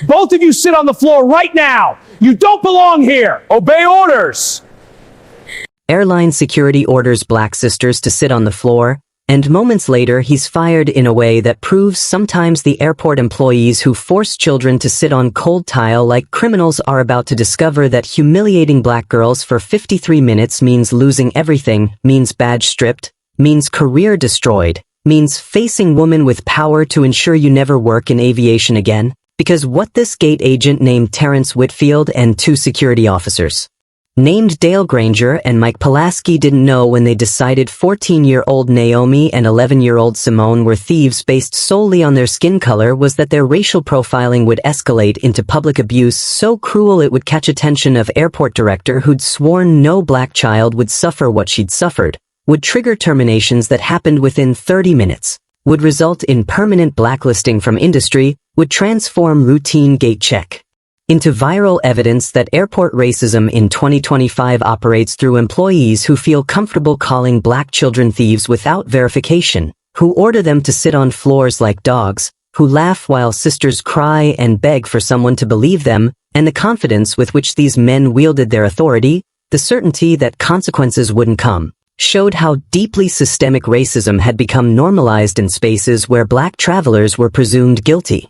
Both of you sit on the floor right now. You don't belong here. Obey orders. Airline security orders black sisters to sit on the floor, and moments later he's fired in a way that proves sometimes the airport employees who force children to sit on cold tile like criminals are about to discover that humiliating black girls for 53 minutes means losing everything, means badge stripped, means career destroyed, means facing woman with power to ensure you never work in aviation again. Because what this gate agent named Terrance Whitfield and two security officers named Dale Granger and Mike Pulaski didn't know when they decided 14-year-old Naomi and 11-year-old Simone were thieves based solely on their skin color was that their racial profiling would escalate into public abuse so cruel it would catch attention of airport director who'd sworn no black child would suffer what she'd suffered, would trigger terminations that happened within 30 minutes, would result in permanent blacklisting from industry, would transform routine gate check into viral evidence that airport racism in 2025 operates through employees who feel comfortable calling black children thieves without verification, who order them to sit on floors like dogs, who laugh while sisters cry and beg for someone to believe them, and the confidence with which these men wielded their authority, the certainty that consequences wouldn't come, showed how deeply systemic racism had become normalized in spaces where black travelers were presumed guilty.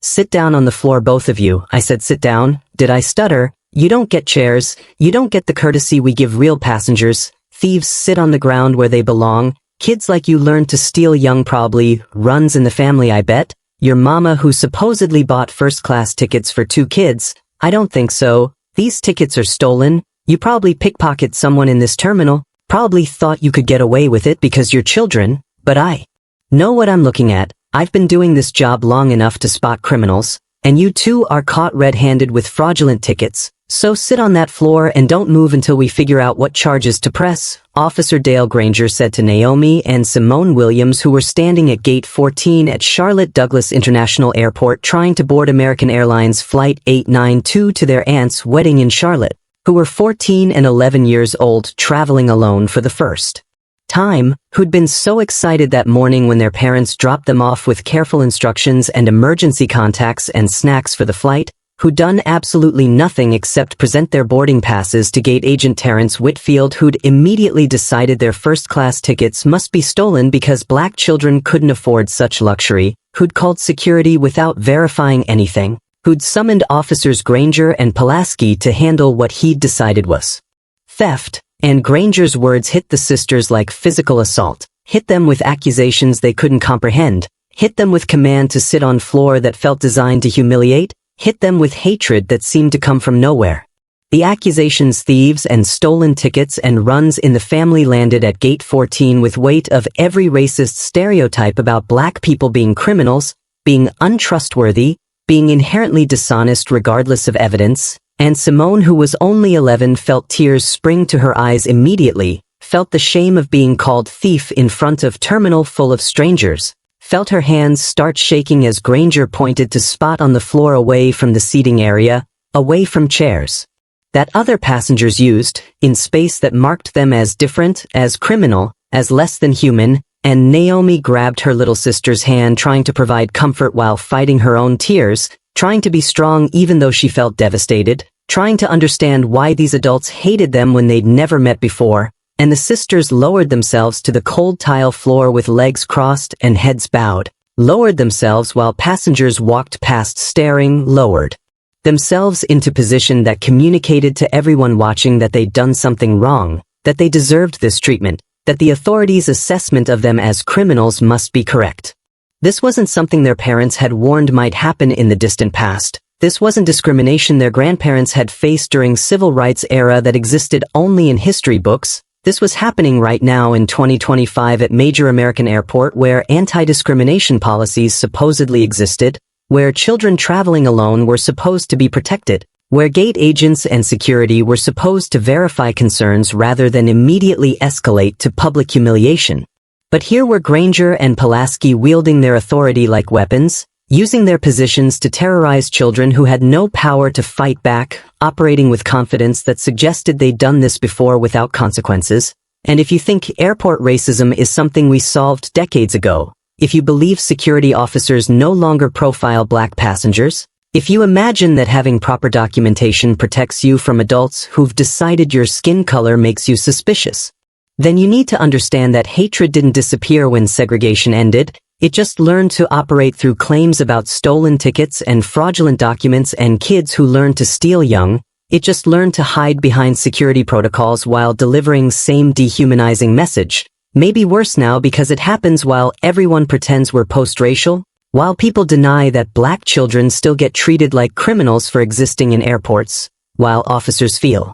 Sit down on the floor, both of you. I said sit down. Did I stutter? You don't get chairs. You don't get the courtesy we give real passengers. Thieves sit on the ground where they belong. Kids like you learn to steal young, probably runs in the family, I bet. Your mama who supposedly bought first-class tickets for 2 kids. I don't think so. These tickets are stolen. You probably pickpocket someone in this terminal. Probably thought you could get away with it because you're children. But I know what I'm looking at. I've been doing this job long enough to spot criminals, and you two are caught red-handed with fraudulent tickets, so sit on that floor and don't move until we figure out what charges to press, Officer Dale Granger said to Naomi and Simone Williams, who were standing at Gate 14 at Charlotte Douglas International Airport trying to board American Airlines Flight 892 to their aunt's wedding in Charlotte, who were 14 and 11 years old, traveling alone for the first time, who'd been so excited that morning when their parents dropped them off with careful instructions and emergency contacts and snacks for the flight, who'd done absolutely nothing except present their boarding passes to gate agent Terrance Whitfield, who'd immediately decided their first-class tickets must be stolen because black children couldn't afford such luxury, who'd called security without verifying anything, who'd summoned officers Granger and Pulaski to handle what he'd decided was theft. And Granger's words hit the sisters like physical assault, hit them with accusations they couldn't comprehend, hit them with command to sit on floor that felt designed to humiliate, hit them with hatred that seemed to come from nowhere. The accusations, thieves and stolen tickets and runs in the family landed at Gate 14 with weight of every racist stereotype about black people being criminals, being untrustworthy, being inherently dishonest regardless of evidence. And Simone, who was only 11, felt tears spring to her eyes immediately, felt the shame of being called thief in front of terminal full of strangers, felt her hands start shaking as Granger pointed to spot on the floor away from the seating area, away from chairs that other passengers used, in space that marked them as different, as criminal, as less than human, and Naomi grabbed her little sister's hand, trying to provide comfort while fighting her own tears, trying to be strong even though she felt devastated, trying to understand why these adults hated them when they'd never met before, and the sisters lowered themselves to the cold tile floor with legs crossed and heads bowed, lowered themselves while passengers walked past staring, lowered themselves into position that communicated to everyone watching that they'd done something wrong, that they deserved this treatment, that the authorities' assessment of them as criminals must be correct. This wasn't something their parents had warned might happen in the distant past. This wasn't discrimination their grandparents had faced during civil rights era that existed only in history books. This was happening right now in 2025 at major American airport where anti-discrimination policies supposedly existed, where children traveling alone were supposed to be protected, where gate agents and security were supposed to verify concerns rather than immediately escalate to public humiliation. But here were Granger and Pulaski wielding their authority like weapons, using their positions to terrorize children who had no power to fight back, operating with confidence that suggested they'd done this before without consequences. And if you think airport racism is something we solved decades ago, if you believe security officers no longer profile black passengers, If you imagine that having proper documentation protects you from adults who've decided your skin color makes you suspicious, then you need to understand that hatred didn't disappear when segregation ended. It just learned to operate through claims about stolen tickets and fraudulent documents and kids who learned to steal young. It just learned to hide behind security protocols while delivering same dehumanizing message. Maybe worse now because it happens while everyone pretends we're post-racial, while people deny that black children still get treated like criminals for existing in airports, while officers feel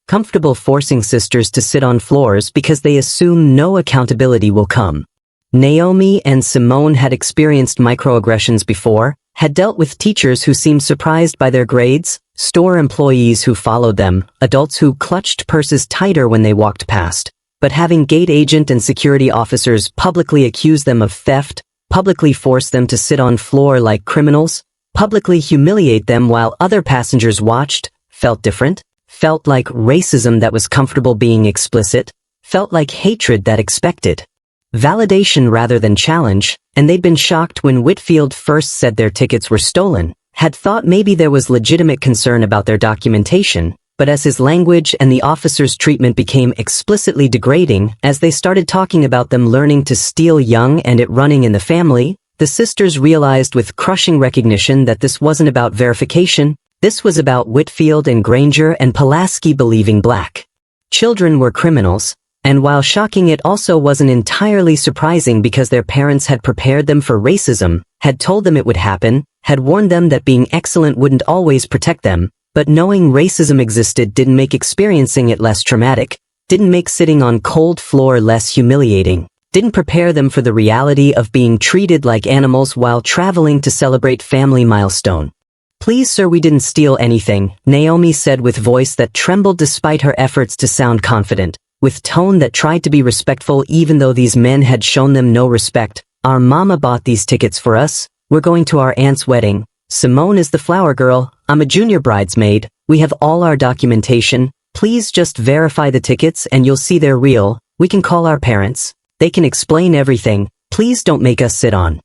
comfortable forcing sisters to sit on floors because they assume no accountability will come. Naomi and Simone had experienced microaggressions before, had dealt with teachers who seemed surprised by their grades, store employees who followed them, adults who clutched purses tighter when they walked past. But having gate agent and security officers publicly accuse them of theft, publicly force them to sit on floor like criminals, publicly humiliate them while other passengers watched, felt different, felt like racism that was comfortable being explicit, felt like hatred that expected validation rather than challenge, and they'd been shocked when Whitfield first said their tickets were stolen, had thought maybe there was legitimate concern about their documentation, but as his language and the officer's treatment became explicitly degrading, as they started talking about them learning to steal young and it running in the family, the sisters realized with crushing recognition that this wasn't about verification, this was about Whitfield and Granger and Pulaski believing black children were criminals. And while shocking, it also wasn't entirely surprising because their parents had prepared them for racism, had told them it would happen, had warned them that being excellent wouldn't always protect them, but knowing racism existed didn't make experiencing it less traumatic, didn't make sitting on cold floor less humiliating, didn't prepare them for the reality of being treated like animals while traveling to celebrate family milestone. "Please sir, we didn't steal anything," Naomi said with voice that trembled despite her efforts to sound confident, with tone that tried to be respectful even though these men had shown them no respect. "Our mama bought these tickets for us. We're going to our aunt's wedding. Simone is the flower girl. I'm a junior bridesmaid. We have all our documentation. Please just verify the tickets and you'll see they're real. We can call our parents. They can explain everything. Please don't make us sit on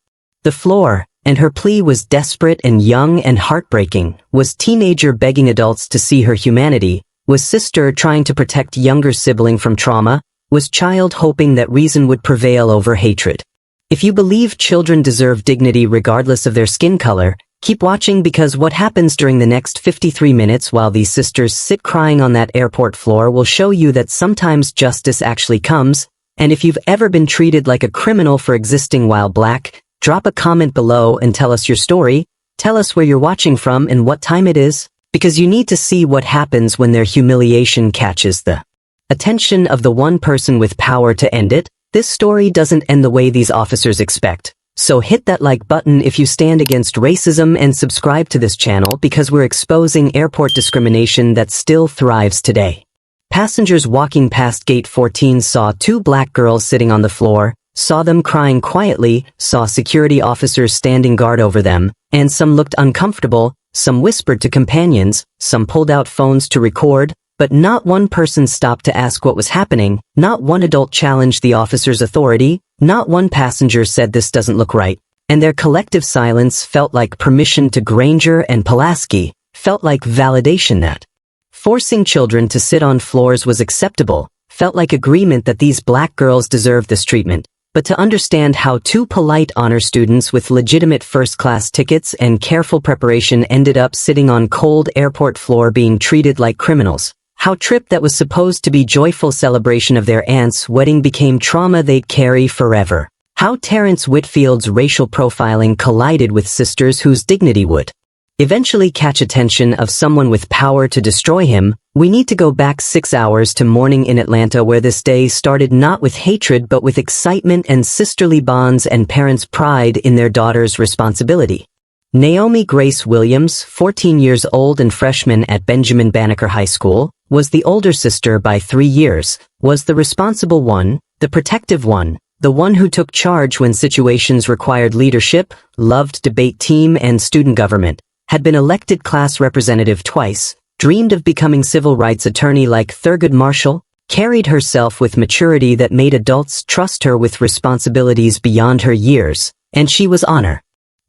the floor." And her plea was desperate and young and heartbreaking. Was teenager begging adults to see her humanity? Was sister trying to protect younger sibling from trauma? Was child hoping that reason would prevail over hatred? If you believe children deserve dignity regardless of their skin color, keep watching because what happens during the next 53 minutes while these sisters sit crying on that airport floor will show you that sometimes justice actually comes, and if you've ever been treated like a criminal for existing while black, drop a comment below and tell us your story. Tell us where you're watching from and what time it is, because you need to see what happens when their humiliation catches the attention of the one person with power to end it. This story doesn't end the way these officers expect. So hit that like button if you stand against racism and subscribe to this channel because we're exposing airport discrimination that still thrives today. Passengers walking past gate 14 saw two black girls sitting on the floor, saw them crying quietly, saw security officers standing guard over them, and some looked uncomfortable, some whispered to companions, some pulled out phones to record, but not one person stopped to ask what was happening, not one adult challenged the officer's authority, not one passenger said this doesn't look right, and their collective silence felt like permission to Granger and Pulaski, felt like validation that forcing children to sit on floors was acceptable, felt like agreement that these black girls deserved this treatment. But to understand how two polite honor students with legitimate first-class tickets and careful preparation ended up sitting on cold airport floor being treated like criminals, how trip that was supposed to be joyful celebration of their aunt's wedding became trauma they'd carry forever, how Terrance Whitfield's racial profiling collided with sisters whose dignity would eventually catch attention of someone with power to destroy him, we need to go back 6 hours to morning in Atlanta where this day started not with hatred but with excitement and sisterly bonds and parents' pride in their daughter's responsibility. Naomi Grace Williams, 14 years old and freshman at Benjamin Banneker High School, was the older sister by 3 years, was the responsible one, the protective one, the one who took charge when situations required leadership, loved debate team and student government, had been elected class representative twice, dreamed of becoming civil rights attorney like Thurgood Marshall, carried herself with maturity that made adults trust her with responsibilities beyond her years, and she was honor.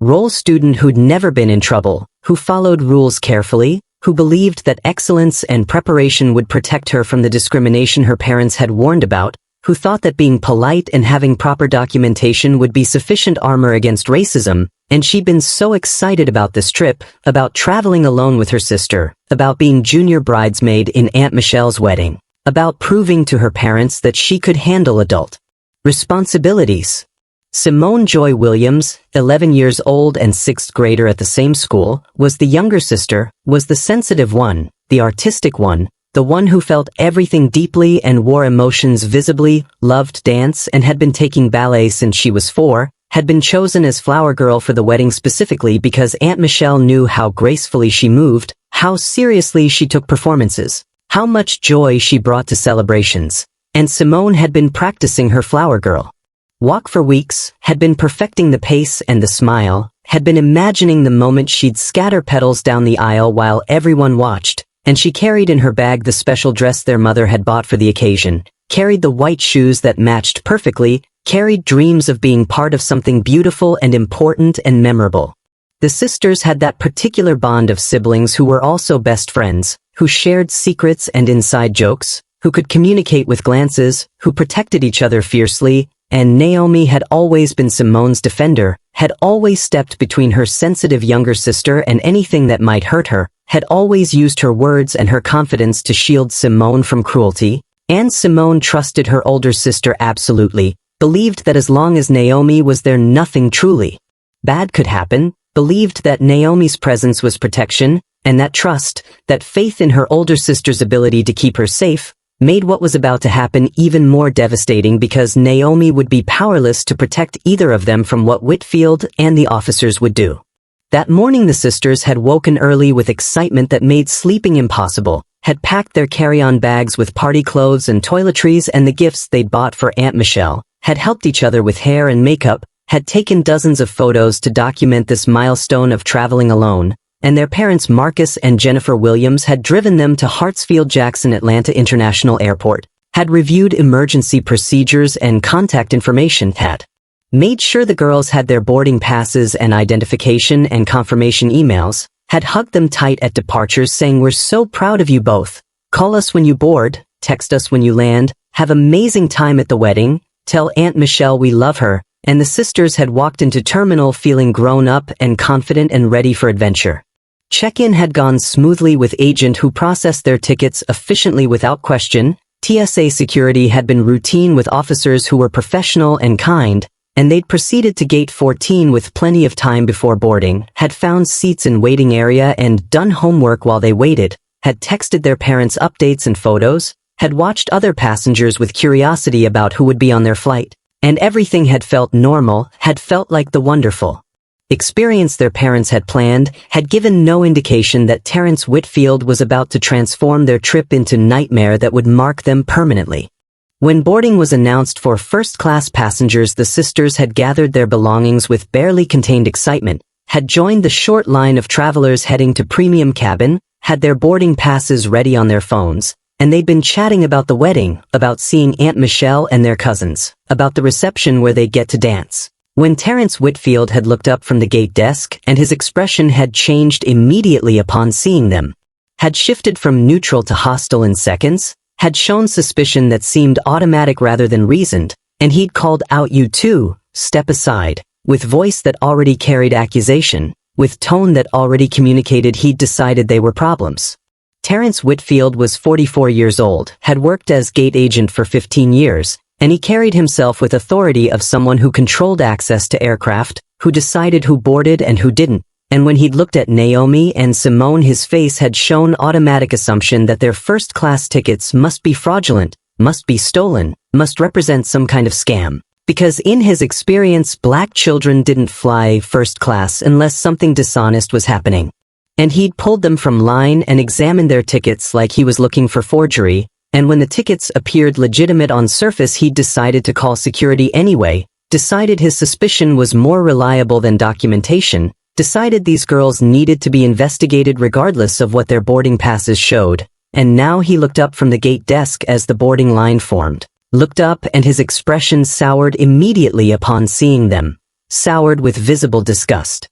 Role student who'd never been in trouble, who followed rules carefully, who believed that excellence and preparation would protect her from the discrimination her parents had warned about, who thought that being polite and having proper documentation would be sufficient armor against racism, and she'd been so excited about this trip, about traveling alone with her sister, about being junior bridesmaid in Aunt Michelle's wedding, about proving to her parents that she could handle adult responsibilities. Simone Joy Williams, 11 years old and 6th grader at the same school, was the younger sister, was the sensitive one, the artistic one, the one who felt everything deeply and wore emotions visibly, loved dance and had been taking ballet since she was 4, had been chosen as flower girl for the wedding specifically because Aunt Michelle knew how gracefully she moved, how seriously she took performances, how much joy she brought to celebrations. And Simone had been practicing her flower girl walk for weeks, had been perfecting the pace and the smile, had been imagining the moment she'd scatter petals down the aisle while everyone watched, and she carried in her bag the special dress their mother had bought for the occasion, carried the white shoes that matched perfectly, carried dreams of being part of something beautiful and important and memorable. The sisters had that particular bond of siblings who were also best friends, who shared secrets and inside jokes, who could communicate with glances, who protected each other fiercely, and Naomi had always been Simone's defender, had always stepped between her sensitive younger sister and anything that might hurt her, had always used her words and her confidence to shield Simone from cruelty, and Simone trusted her older sister absolutely, believed that as long as Naomi was there nothing truly bad could happen, believed that Naomi's presence was protection, and that trust, that faith in her older sister's ability to keep her safe, made what was about to happen even more devastating because Naomi would be powerless to protect either of them from what Whitfield and the officers would do. That morning the sisters had woken early with excitement that made sleeping impossible, had packed their carry-on bags with party clothes and toiletries and the gifts they'd bought for Aunt Michelle, had helped each other with hair and makeup, had taken dozens of photos to document this milestone of traveling alone, and their parents Marcus and Jennifer Williams had driven them to Hartsfield-Jackson Atlanta International Airport, had reviewed emergency procedures and contact information, had made sure the girls had their boarding passes and identification and confirmation emails, had hugged them tight at departures saying we're so proud of you both, call us when you board, text us when you land, have amazing time at the wedding, tell Aunt Michelle we love her, and the sisters had walked into terminal feeling grown up and confident and ready for adventure. Check-in had gone smoothly with agent who processed their tickets efficiently without question, TSA security had been routine with officers who were professional and kind, and they'd proceeded to gate 14 with plenty of time before boarding, had found seats in waiting area and done homework while they waited, had texted their parents updates and photos, had watched other passengers with curiosity about who would be on their flight, and everything had felt normal, had felt like the wonderful experience their parents had planned, had given no indication that Terrance Whitfield was about to transform their trip into nightmare that would mark them permanently. When boarding was announced for first-class passengers, the sisters had gathered their belongings with barely contained excitement, had joined the short line of travelers heading to premium cabin, had their boarding passes ready on their phones, and they'd been chatting about the wedding, about seeing Aunt Michelle and their cousins, about the reception where they'd get to dance. When Terrance Whitfield had looked up from the gate desk and his expression had changed immediately upon seeing them, had shifted from neutral to hostile in seconds, had shown suspicion that seemed automatic rather than reasoned, and he'd called out you two, step aside, with voice that already carried accusation, with tone that already communicated he'd decided they were problems. Terrance Whitfield was 44 years old, had worked as gate agent for 15 years, and he carried himself with authority of someone who controlled access to aircraft, who decided who boarded and who didn't, and when he'd looked at Naomi and Simone his face had shown automatic assumption that their first-class tickets must be fraudulent, must be stolen, must represent some kind of scam. Because in his experience black children didn't fly first class unless something dishonest was happening. And he'd pulled them from line and examined their tickets like he was looking for forgery, and when the tickets appeared legitimate on surface he'd decided to call security anyway, decided his suspicion was more reliable than documentation, decided these girls needed to be investigated regardless of what their boarding passes showed, and now he looked up from the gate desk as the boarding line formed. Looked up and his expression soured immediately upon seeing them, soured with visible disgust.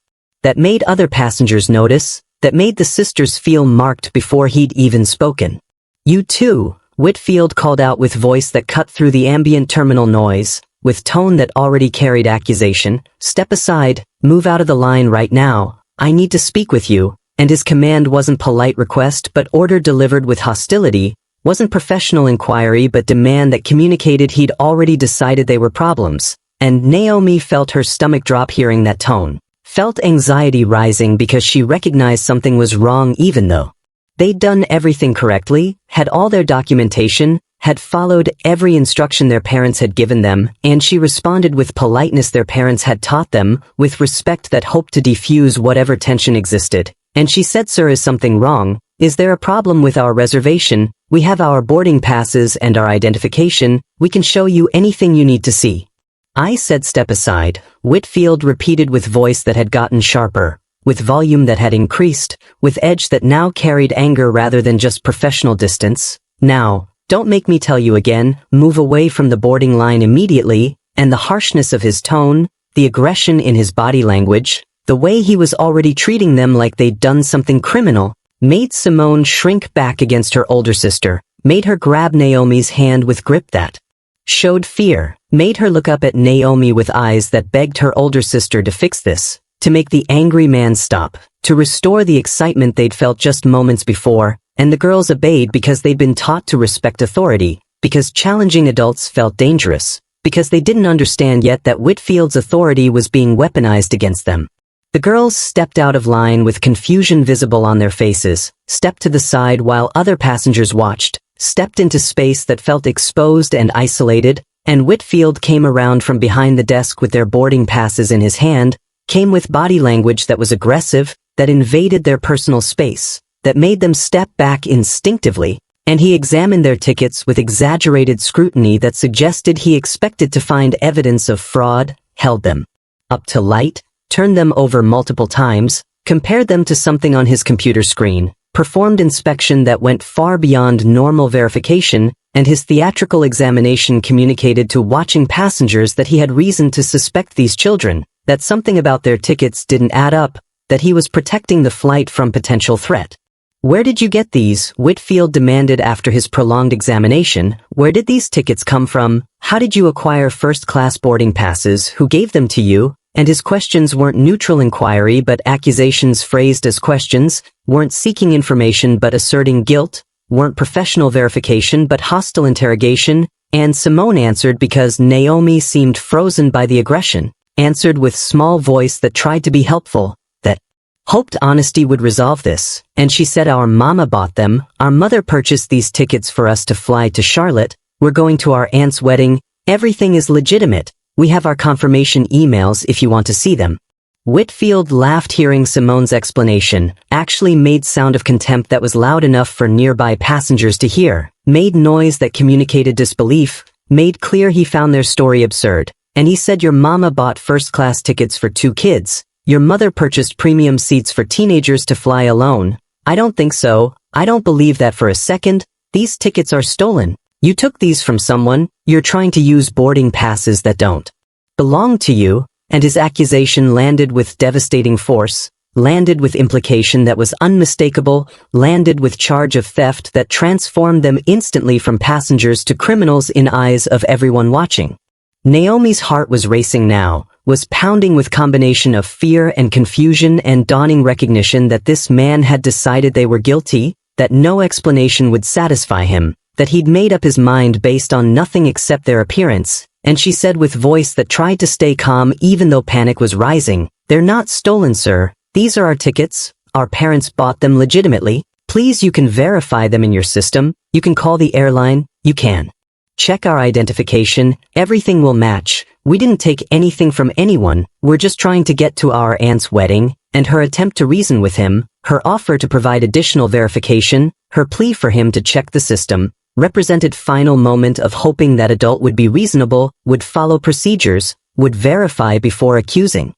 that made other passengers notice, that made the sisters feel marked before he'd even spoken. "You too," Whitfield called out with voice that cut through the ambient terminal noise, with tone that already carried accusation. "Step aside, move out of the line right now, I need to speak with you," and his command wasn't polite request but order delivered with hostility, wasn't professional inquiry but demand that communicated he'd already decided they were problems, and Naomi felt her stomach drop hearing that tone, felt anxiety rising because she recognized something was wrong even though they'd done everything correctly, had all their documentation, had followed every instruction their parents had given them, and she responded with politeness their parents had taught them, with respect that hoped to defuse whatever tension existed. And she said, "Sir, is something wrong? Is there a problem with our reservation? We have our boarding passes and our identification, we can show you anything you need to see." I said, "Step aside," Whitfield repeated with voice that had gotten sharper, with volume that had increased, with edge that now carried anger rather than just professional distance. "Now, don't make me tell you again, move away from the boarding line immediately," and the harshness of his tone, the aggression in his body language, the way he was already treating them like they'd done something criminal, made Simone shrink back against her older sister, made her grab Naomi's hand with grip that showed fear, made her look up at Naomi with eyes that begged her older sister to fix this, to make the angry man stop, to restore the excitement they'd felt just moments before, and the girls obeyed because they'd been taught to respect authority, because challenging adults felt dangerous, because they didn't understand yet that Whitfield's authority was being weaponized against them. The girls stepped out of line with confusion visible on their faces, stepped to the side while other passengers watched, stepped into space that felt exposed and isolated, and Whitfield came around from behind the desk with their boarding passes in his hand, came with body language that was aggressive, that invaded their personal space, that made them step back instinctively, and he examined their tickets with exaggerated scrutiny that suggested he expected to find evidence of fraud, held them up to light, turned them over multiple times, compared them to something on his computer screen, performed inspection that went far beyond normal verification, and his theatrical examination communicated to watching passengers that he had reason to suspect these children, that something about their tickets didn't add up, that he was protecting the flight from potential threat. "Where did you get these?" Whitfield demanded after his prolonged examination. "Where did these tickets come from? How did you acquire first-class boarding passes? Who gave them to you?" And his questions weren't neutral inquiry but accusations phrased as questions, weren't seeking information but asserting guilt, weren't professional verification but hostile interrogation, and Simone answered because Naomi seemed frozen by the aggression, answered with small voice that tried to be helpful, that hoped honesty would resolve this, and she said, "Our mama bought them, our mother purchased these tickets for us to fly to Charlotte, we're going to our aunt's wedding, everything is legitimate. We have our confirmation emails if you want to see them." Whitfield laughed hearing Simone's explanation, actually made sound of contempt that was loud enough for nearby passengers to hear, made noise that communicated disbelief, made clear he found their story absurd, and he said, "Your mama bought first-class tickets for 2 kids. Your mother purchased premium seats for teenagers to fly alone. I don't think so. I don't believe that for a second. These tickets are stolen. You took these from someone, you're trying to use boarding passes that don't belong to you," and his accusation landed with devastating force, landed with implication that was unmistakable, landed with charge of theft that transformed them instantly from passengers to criminals in eyes of everyone watching. Naomi's heart was racing now, was pounding with combination of fear and confusion and dawning recognition that this man had decided they were guilty, that no explanation would satisfy him, that he'd made up his mind based on nothing except their appearance, and she said with voice that tried to stay calm even though panic was rising, "They're not stolen, sir. These are our tickets. Our parents bought them legitimately. Please, you can verify them in your system. You can call the airline. You can check our identification. Everything will match. We didn't take anything from anyone. We're just trying to get to our aunt's wedding." And her attempt to reason with him, her offer to provide additional verification, her plea for him to check the system, represented final moment of hoping that adult would be reasonable, would follow procedures, would verify before accusing.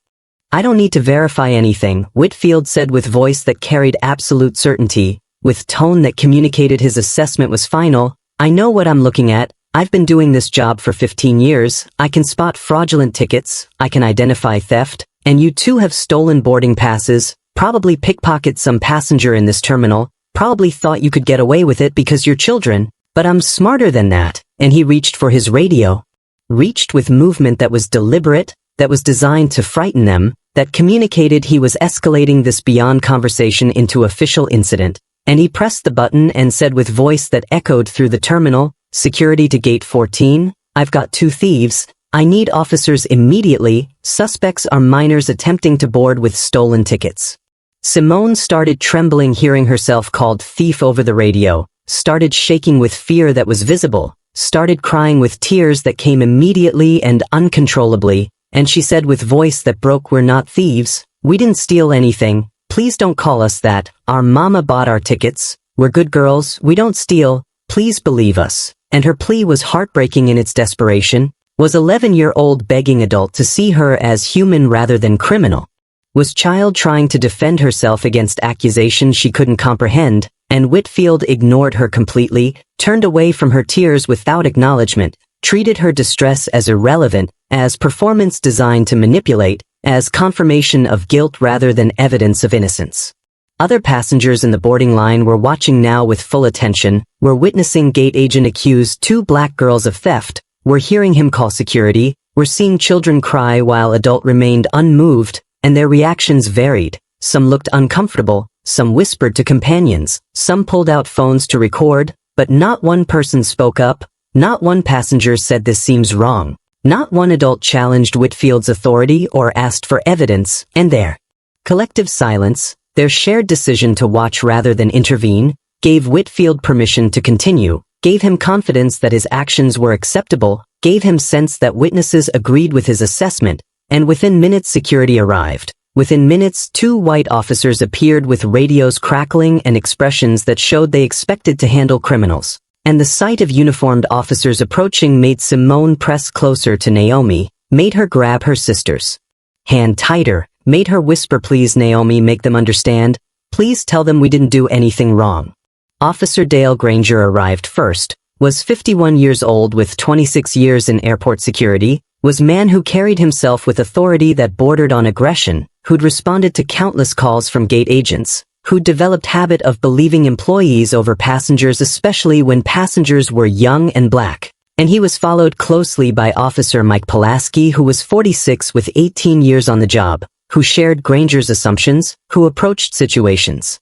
"I don't need to verify anything," Whitfield said with voice that carried absolute certainty, with tone that communicated his assessment was final. "I know what I'm looking at. I've been doing this job for 15 years. I can spot fraudulent tickets. I can identify theft. And you too have stolen boarding passes, probably pickpocketed some passenger in this terminal, probably thought you could get away with it because you're children, but I'm smarter than that. And he reached for his radio. Reached with movement that was deliberate, that was designed to frighten them, that communicated he was escalating this beyond conversation into official incident. And he pressed the button and said with voice that echoed through the terminal, "Security to gate 14, I've got 2 thieves. I need officers immediately. Suspects are minors attempting to board with stolen tickets." Simone started trembling hearing herself called thief over the radio, started shaking with fear that was visible, started crying with tears that came immediately and uncontrollably, and she said with voice that broke, "We're not thieves. We didn't steal anything. Please don't call us that. Our mama bought our tickets. We're good girls. We don't steal. Please believe us." And her plea was heartbreaking in its desperation. Was 11-year-old begging adult to see her as human rather than criminal? Was child trying to defend herself against accusations she couldn't comprehend? And Whitfield ignored her completely, turned away from her tears without acknowledgement, treated her distress as irrelevant, as performance designed to manipulate, as confirmation of guilt rather than evidence of innocence. Other passengers in the boarding line were watching now with full attention, were witnessing gate agent accuse 2 black girls of theft, were hearing him call security, were seeing children cry while adult remained unmoved, and their reactions varied. Some looked uncomfortable, some whispered to companions, some pulled out phones to record, but not one person spoke up, not one passenger said this seems wrong. Not one adult challenged Whitfield's authority or asked for evidence, and their collective silence, their shared decision to watch rather than intervene, gave Whitfield permission to continue, gave him confidence that his actions were acceptable, gave him sense that witnesses agreed with his assessment, and within minutes security arrived. Within minutes, 2 white officers appeared with radios crackling and expressions that showed they expected to handle criminals. And the sight of uniformed officers approaching made Simone press closer to Naomi, made her grab her sister's hand tighter, made her whisper, "Please, Naomi, make them understand. Please tell them we didn't do anything wrong." Officer Dale Granger arrived first, was 51 years old with 26 years in airport security, was man who carried himself with authority that bordered on aggression, who'd responded to countless calls from gate agents, who'd developed habit of believing employees over passengers, especially when passengers were young and black. And he was followed closely by Officer Mike Pulaski, who was 46 with 18 years on the job, who shared Granger's assumptions, who approached situations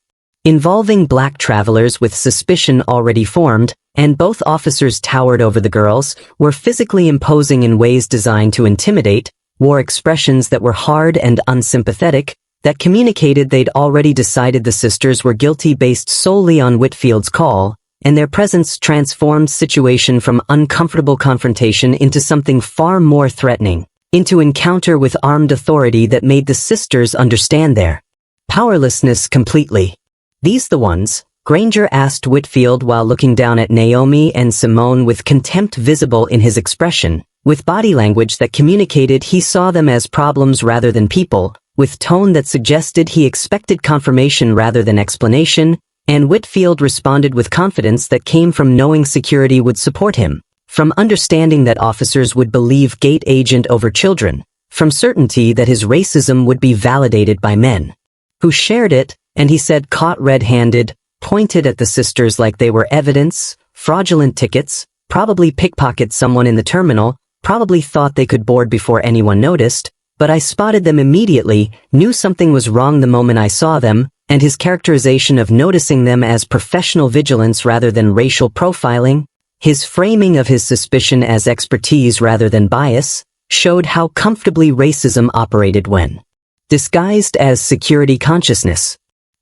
involving black travelers with suspicion already formed, and both officers towered over the girls, were physically imposing in ways designed to intimidate, wore expressions that were hard and unsympathetic, that communicated they'd already decided the sisters were guilty based solely on Whitfield's call, and their presence transformed situation from uncomfortable confrontation into something far more threatening, into encounter with armed authority that made the sisters understand their powerlessness completely. "These the ones?" Granger asked Whitfield while looking down at Naomi and Simone with contempt visible in his expression, with body language that communicated he saw them as problems rather than people, with tone that suggested he expected confirmation rather than explanation, and Whitfield responded with confidence that came from knowing security would support him, from understanding that officers would believe gate agent over children, from certainty that his racism would be validated by men who shared it, and he said, caught red-handed, pointed at the sisters like they were evidence, fraudulent tickets, probably pickpocketed someone in the terminal, probably thought they could board before anyone noticed, but I spotted them immediately, knew something was wrong the moment I saw them, and his characterization of noticing them as professional vigilance rather than racial profiling, his framing of his suspicion as expertise rather than bias, showed how comfortably racism operated when disguised as security consciousness.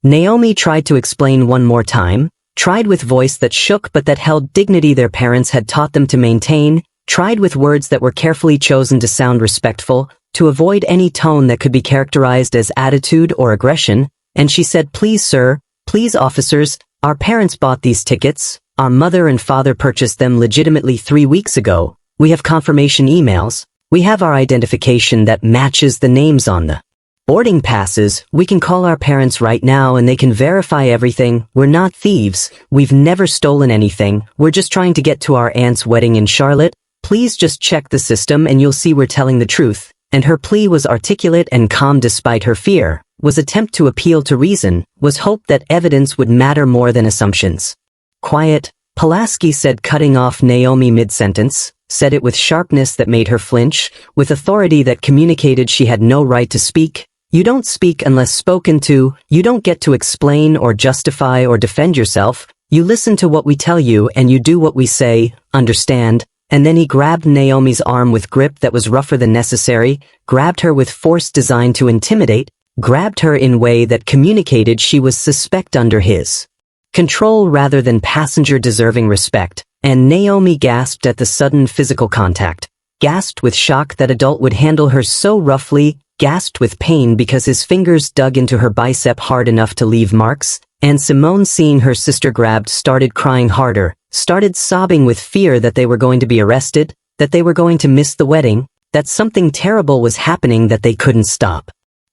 Naomi tried to explain one more time, tried with voice that shook but that held dignity their parents had taught them to maintain, tried with words that were carefully chosen to sound respectful, to avoid any tone that could be characterized as attitude or aggression, and she said, "Please, sir, please, officers, our parents bought these tickets, our mother and father purchased them legitimately 3 weeks ago, we have confirmation emails, we have our identification that matches the names on the boarding passes, we can call our parents right now and they can verify everything, we're not thieves, we've never stolen anything, we're just trying to get to our aunt's wedding in Charlotte, please just check the system and you'll see we're telling the truth." and her plea was articulate and calm despite her fear, was attempt to appeal to reason, was hope that evidence would matter more than assumptions. Quiet, Pulaski said, cutting off Naomi mid-sentence, said it with sharpness that made her flinch, with authority that communicated she had no right to speak. You don't speak unless spoken to, you don't get to explain or justify or defend yourself, you listen to what we tell you and you do what we say, understand? And then he grabbed Naomi's arm with grip that was rougher than necessary, grabbed her with force designed to intimidate, grabbed her in way that communicated she was suspect under his control rather than passenger deserving respect, and Naomi gasped at the sudden physical contact, gasped with shock that adult would handle her so roughly, gasped with pain because his fingers dug into her bicep hard enough to leave marks, and Simone, seeing her sister grabbed, started crying harder, started sobbing with fear that they were going to be arrested, that they were going to miss the wedding, that something terrible was happening that they couldn't stop.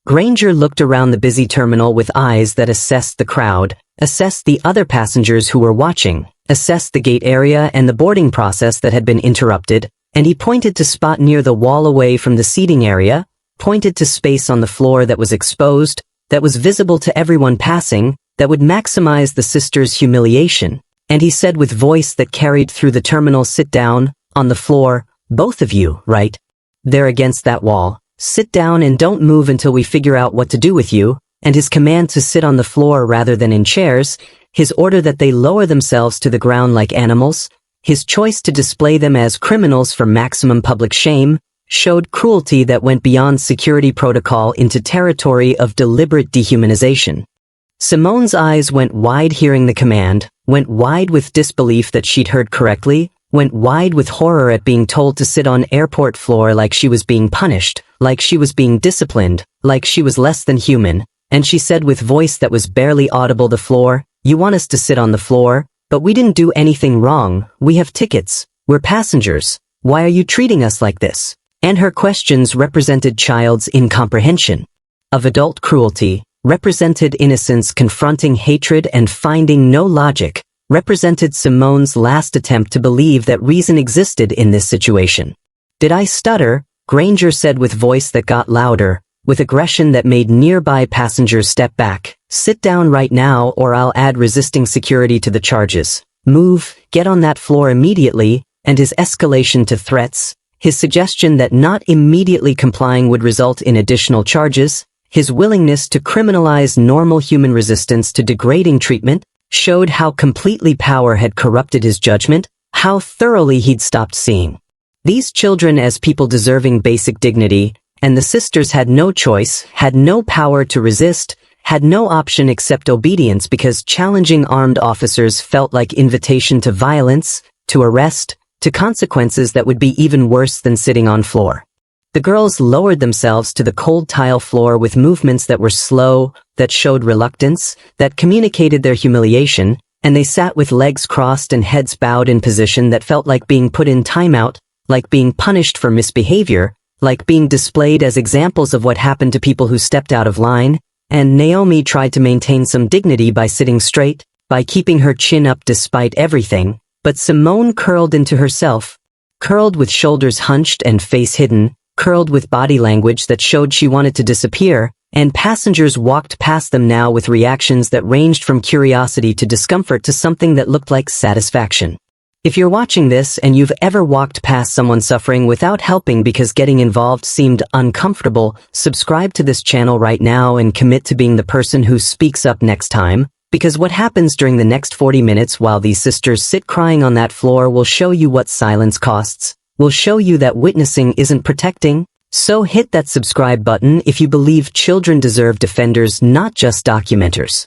Granger looked around the busy terminal with eyes that assessed the crowd, assessed the other passengers who were watching, assessed the gate area and the boarding process that had been interrupted, and he pointed to spot near the wall away from the seating area, pointed to space on the floor that was exposed, that was visible to everyone passing, that would maximize the sisters' humiliation, and he said with voice that carried through the terminal, "Sit down, on the floor, both of you, right? There against that wall. Sit down and don't move until we figure out what to do with you," and his command to sit on the floor rather than in chairs, his order that they lower themselves to the ground like animals, his choice to display them as criminals for maximum public shame, showed cruelty that went beyond security protocol into territory of deliberate dehumanization. Simone's eyes went wide hearing the command, went wide with disbelief that she'd heard correctly, went wide with horror at being told to sit on airport floor like she was being punished, like she was being disciplined, like she was less than human, and she said with voice that was barely audible, "The floor, you want us to sit on the floor, but we didn't do anything wrong, we have tickets, we're passengers, why are you treating us like this?" And her questions represented child's incomprehension of adult cruelty, represented innocence confronting hatred and finding no logic, represented Simone's last attempt to believe that reason existed in this situation. "Did I stutter?" Granger said with voice that got louder, with aggression that made nearby passengers step back. "Sit down right now or I'll add resisting security to the charges. Move, get on that floor immediately," and his escalation to threats, his suggestion that not immediately complying would result in additional charges, his willingness to criminalize normal human resistance to degrading treatment, showed how completely power had corrupted his judgment, how thoroughly he'd stopped seeing these children as people deserving basic dignity, and the sisters had no choice, had no power to resist, had no option except obedience because challenging armed officers felt like invitation to violence, to arrest, to consequences that would be even worse than sitting on floor. The girls lowered themselves to the cold tile floor with movements that were slow, that showed reluctance, that communicated their humiliation, and they sat with legs crossed and heads bowed in position that felt like being put in timeout, like being punished for misbehavior, like being displayed as examples of what happened to people who stepped out of line, and Naomi tried to maintain some dignity by sitting straight, by keeping her chin up despite everything, but Simone curled into herself, curled with shoulders hunched and face hidden, curled with body language that showed she wanted to disappear, and passengers walked past them now with reactions that ranged from curiosity to discomfort to something that looked like satisfaction. If you're watching this and you've ever walked past someone suffering without helping because getting involved seemed uncomfortable, subscribe to this channel right now and commit to being the person who speaks up next time, because what happens during the next 40 minutes while these sisters sit crying on that floor will show you what silence costs, will show you that witnessing isn't protecting. So hit that subscribe button if you believe children deserve defenders, not just documenters.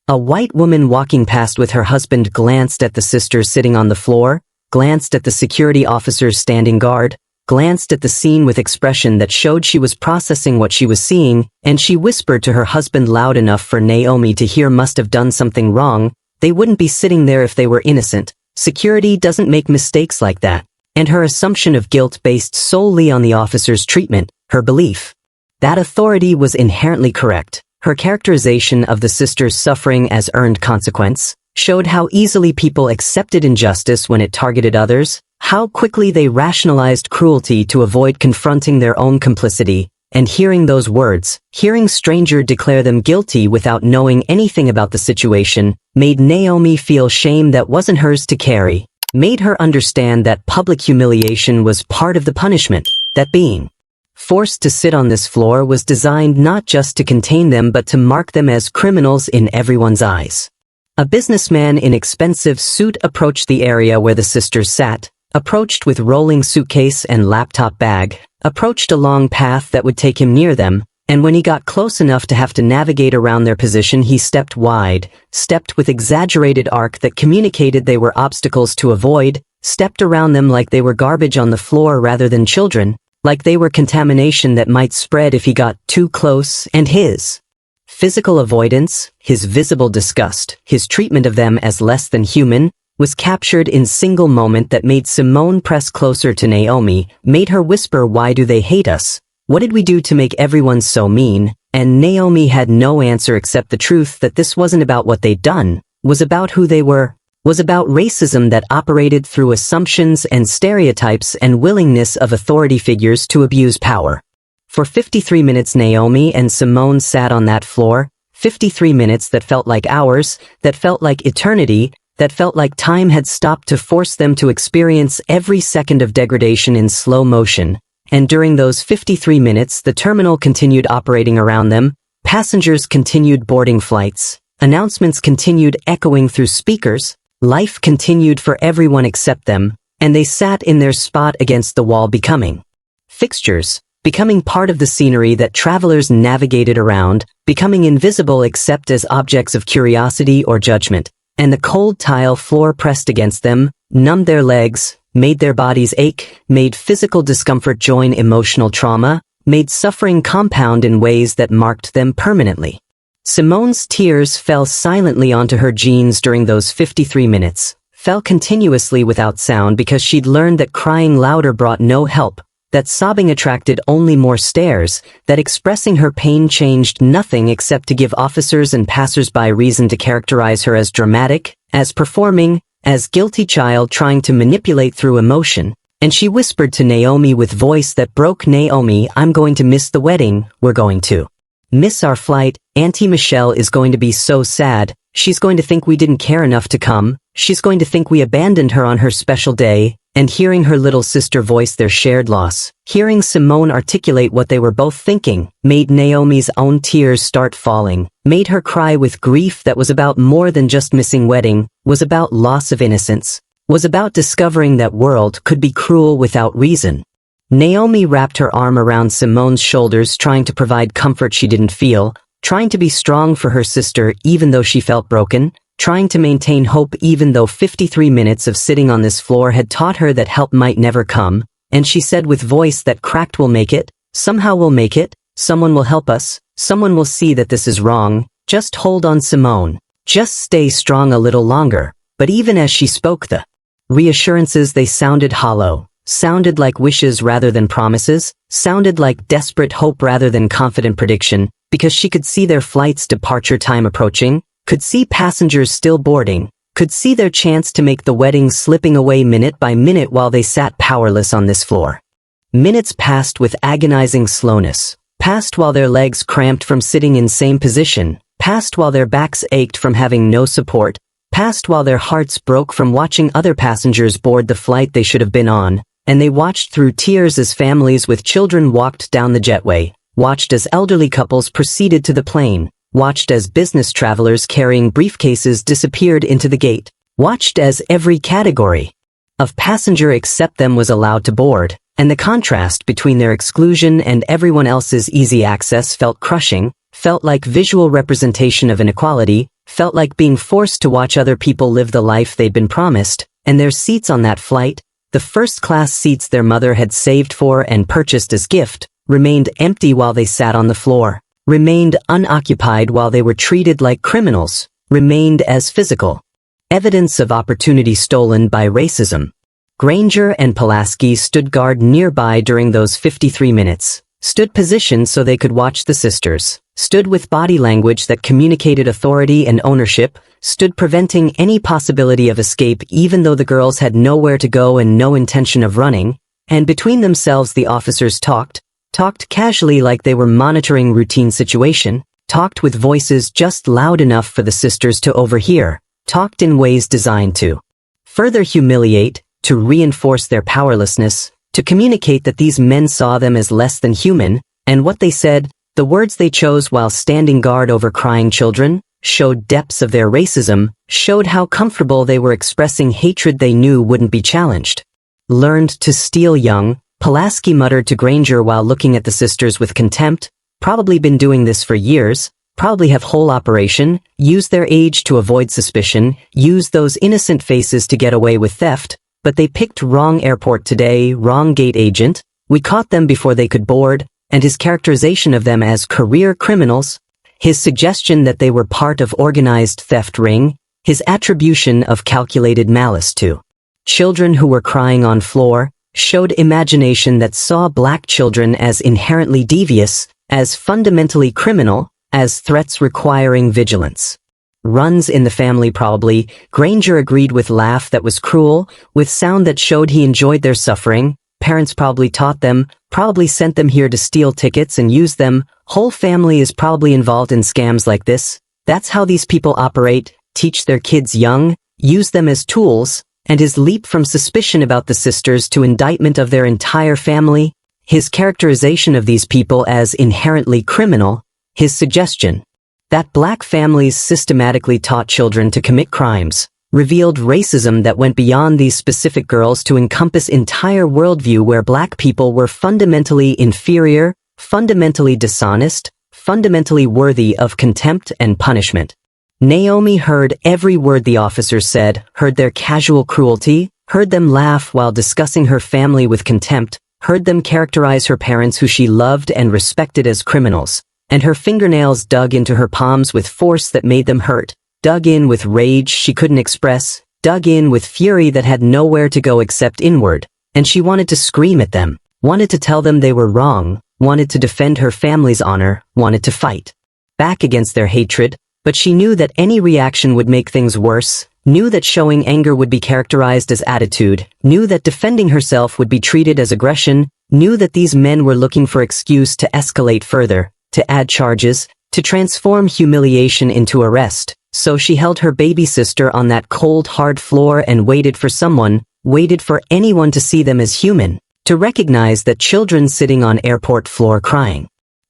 A white woman walking past with her husband glanced at the sisters sitting on the floor, glanced at the security officers standing guard, glanced at the scene with expression that showed she was processing what she was seeing, and she whispered to her husband loud enough for Naomi to hear, "Must have done something wrong. They wouldn't be sitting there if they were innocent. Security doesn't make mistakes like that." And her assumption of guilt based solely on the officer's treatment, her belief that authority was inherently correct. Her characterization of the sisters' suffering as earned consequence showed how easily people accepted injustice when it targeted others, How quickly they rationalized cruelty to avoid confronting their own complicity, and hearing those words, hearing stranger declare them guilty without knowing anything about the situation, made Naomi feel shame that wasn't hers to carry, made her understand that public humiliation was part of the punishment, that being forced to sit on this floor was designed not just to contain them but to mark them as criminals in everyone's eyes. A businessman in expensive suit approached the area where the sisters sat, approached with rolling suitcase and laptop bag, approached a long path that would take him near them, and when he got close enough to have to navigate around their position he stepped wide, stepped with exaggerated arc that communicated they were obstacles to avoid, stepped around them like they were garbage on the floor rather than children, like they were contamination that might spread if he got too close, and his physical avoidance, his visible disgust, his treatment of them as less than human, was captured in single moment that made Simone press closer to Naomi, made her whisper, "Why do they hate us? What did we do to make everyone so mean?" And Naomi had no answer except the truth that this wasn't about what they'd done, was about who they were, was about racism that operated through assumptions and stereotypes and willingness of authority figures to abuse power. For 53 minutes Naomi and Simone sat on that floor, 53 minutes that felt like hours, that felt like eternity, that felt like time had stopped to force them to experience every second of degradation in slow motion. And during those 53 minutes the terminal continued operating around them, passengers continued boarding flights, announcements continued echoing through speakers, life continued for everyone except them, and they sat in their spot against the wall becoming fixtures, becoming part of the scenery that travelers navigated around, becoming invisible except as objects of curiosity or judgment. And the cold tile floor pressed against them, numbed their legs, made their bodies ache, made physical discomfort join emotional trauma, made suffering compound in ways that marked them permanently. Simone's tears fell silently onto her jeans during those 53 minutes, fell continuously without sound because she'd learned that crying louder brought no help, that sobbing attracted only more stares, that expressing her pain changed nothing except to give officers and passers-by reason to characterize her as dramatic, as performing, as guilty child trying to manipulate through emotion. And she whispered to Naomi with voice that broke, "Naomi, I'm going to miss the wedding, we're going to miss our flight, Auntie Michelle is going to be so sad, she's going to think we didn't care enough to come, she's going to think we abandoned her on her special day." And hearing her little sister voice their shared loss, hearing Simone articulate what they were both thinking, made Naomi's own tears start falling, made her cry with grief that was about more than just missing wedding, was about loss of innocence, was about discovering that world could be cruel without reason. Naomi wrapped her arm around Simone's shoulders trying to provide comfort she didn't feel, trying to be strong for her sister even though she felt broken, trying to maintain hope even though 53 minutes of sitting on this floor had taught her that help might never come, and she said with voice that cracked, "We'll make it, somehow we'll make it, someone will help us, someone will see that this is wrong, just hold on Simone, just stay strong a little longer." But even as she spoke the reassurances they sounded hollow, sounded like wishes rather than promises, sounded like desperate hope rather than confident prediction, because she could see their flight's departure time approaching, could see passengers still boarding, could see their chance to make the wedding slipping away minute by minute while they sat powerless on this floor. Minutes passed with agonizing slowness, passed while their legs cramped from sitting in same position, passed while their backs ached from having no support, passed while their hearts broke from watching other passengers board the flight they should have been on, and they watched through tears as families with children walked down the jetway, watched as elderly couples proceeded to the plane, watched as business travelers carrying briefcases disappeared into the gate, watched as every category of passenger except them was allowed to board, and the contrast between their exclusion and everyone else's easy access felt crushing, felt like visual representation of inequality, felt like being forced to watch other people live the life they'd been promised, and their seats on that flight, the first-class seats their mother had saved for and purchased as gift, remained empty while they sat on the floor, remained unoccupied while they were treated like criminals, remained as physical evidence of opportunity stolen by racism. Granger and Pulaski stood guard nearby during those 53 minutes, stood positioned so they could watch the sisters, stood with body language that communicated authority and ownership, stood preventing any possibility of escape even though the girls had nowhere to go and no intention of running, and between themselves the officers talked casually like they were monitoring routine situation, talked with voices just loud enough for the sisters to overhear, talked in ways designed to further humiliate, to reinforce their powerlessness, to communicate that these men saw them as less than human, and what they said, the words they chose while standing guard over crying children, showed depths of their racism, showed how comfortable they were expressing hatred they knew wouldn't be challenged. Learned to steal young, Pulaski muttered to Granger while looking at the sisters with contempt, probably been doing this for years, probably have whole operation, use their age to avoid suspicion, use those innocent faces to get away with theft, but they picked wrong airport today, wrong gate agent, we caught them before they could board, and his characterization of them as career criminals, his suggestion that they were part of organized theft ring, his attribution of calculated malice to children who were crying on floor, showed imagination that saw black children as inherently devious, as fundamentally criminal, as threats requiring vigilance. Runs in the family probably, Granger agreed with laugh that was cruel, with sound that showed he enjoyed their suffering, parents probably taught them, probably sent them here to steal tickets and use them, whole family is probably involved in scams like this, that's how these people operate, teach their kids young, use them as tools, and his leap from suspicion about the sisters to indictment of their entire family, his characterization of these people as inherently criminal, his suggestion that black families systematically taught children to commit crimes, revealed racism that went beyond these specific girls to encompass entire worldview where black people were fundamentally inferior, fundamentally dishonest, fundamentally worthy of contempt and punishment. Naomi heard every word the officers said, heard their casual cruelty, heard them laugh while discussing her family with contempt, heard them characterize her parents who she loved and respected as criminals, and her fingernails dug into her palms with force that made them hurt, dug in with rage she couldn't express, dug in with fury that had nowhere to go except inward, and she wanted to scream at them, wanted to tell them they were wrong, wanted to defend her family's honor, wanted to fight back against their hatred, but she knew that any reaction would make things worse, knew that showing anger would be characterized as attitude, knew that defending herself would be treated as aggression, knew that these men were looking for excuse to escalate further, to add charges, to transform humiliation into arrest, so she held her baby sister on that cold, hard floor and waited for someone, waited for anyone to see them as human, to recognize that children sitting on airport floor crying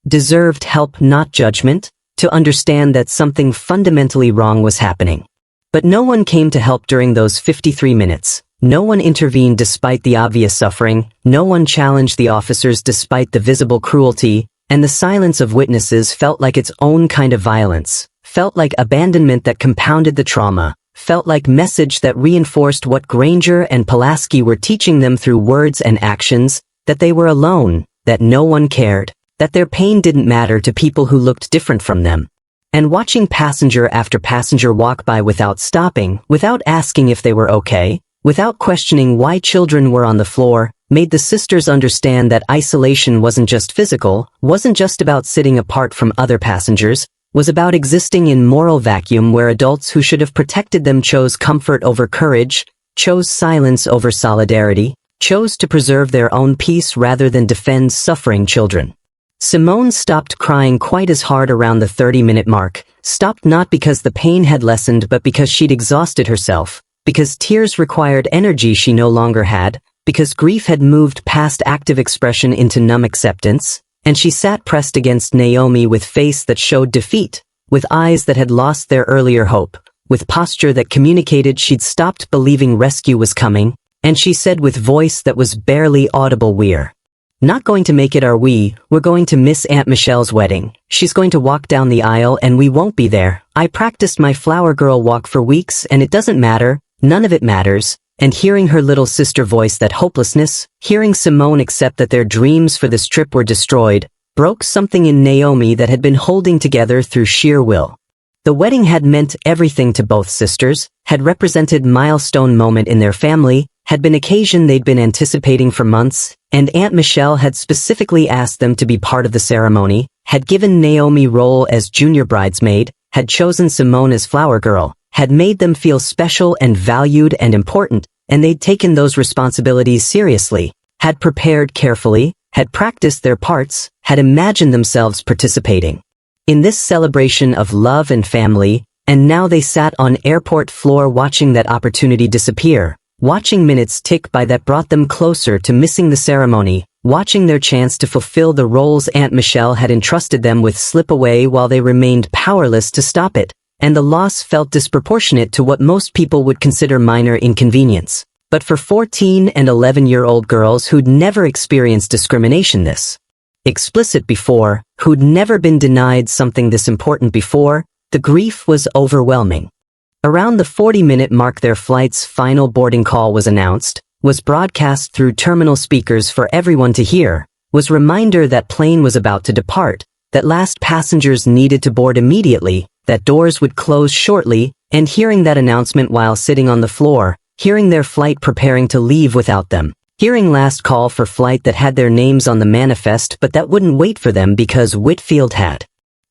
deserved help, not judgment, to understand that something fundamentally wrong was happening. But no one came to help during those 53 minutes. No one intervened despite the obvious suffering, no one challenged the officers despite the visible cruelty, and the silence of witnesses felt like its own kind of violence, felt like abandonment that compounded the trauma, felt like message that reinforced what Granger and Pulaski were teaching them through words and actions, that they were alone, that no one cared, that their pain didn't matter to people who looked different from them. And watching passenger after passenger walk by without stopping, without asking if they were okay, without questioning why children were on the floor, made the sisters understand that isolation wasn't just physical, wasn't just about sitting apart from other passengers, was about existing in moral vacuum where adults who should have protected them chose comfort over courage, chose silence over solidarity, chose to preserve their own peace rather than defend suffering children. Simone stopped crying quite as hard around the 30-minute mark, stopped not because the pain had lessened but because she'd exhausted herself, because tears required energy she no longer had, because grief had moved past active expression into numb acceptance, and she sat pressed against Naomi with face that showed defeat, with eyes that had lost their earlier hope, with posture that communicated she'd stopped believing rescue was coming, and she said with voice that was barely audible, "We're not going to make it, are we? We're going to miss Aunt Michelle's wedding. She's going to walk down the aisle and we won't be there. I practiced my flower girl walk for weeks and it doesn't matter, none of it matters." And hearing her little sister voice that hopelessness, hearing Simone accept that their dreams for this trip were destroyed, broke something in Naomi that had been holding together through sheer will. The wedding had meant everything to both sisters, had represented milestone moment in their family, had been occasion they'd been anticipating for months, and Aunt Michelle had specifically asked them to be part of the ceremony, had given Naomi role as junior bridesmaid, had chosen Simone as flower girl, had made them feel special and valued and important, and they'd taken those responsibilities seriously, had prepared carefully, had practiced their parts, had imagined themselves participating in this celebration of love and family, and now they sat on airport floor watching that opportunity disappear, watching minutes tick by that brought them closer to missing the ceremony, watching their chance to fulfill the roles Aunt Michelle had entrusted them with slip away while they remained powerless to stop it, and the loss felt disproportionate to what most people would consider minor inconvenience. But for 14 and 11-year-old girls who'd never experienced discrimination this explicit before, who'd never been denied something this important before, the grief was overwhelming. Around the 40-minute mark their flight's final boarding call was announced, was broadcast through terminal speakers for everyone to hear, was reminder that plane was about to depart, that last passengers needed to board immediately, that doors would close shortly, and hearing that announcement while sitting on the floor, hearing their flight preparing to leave without them, hearing last call for flight that had their names on the manifest but that wouldn't wait for them because Whitfield had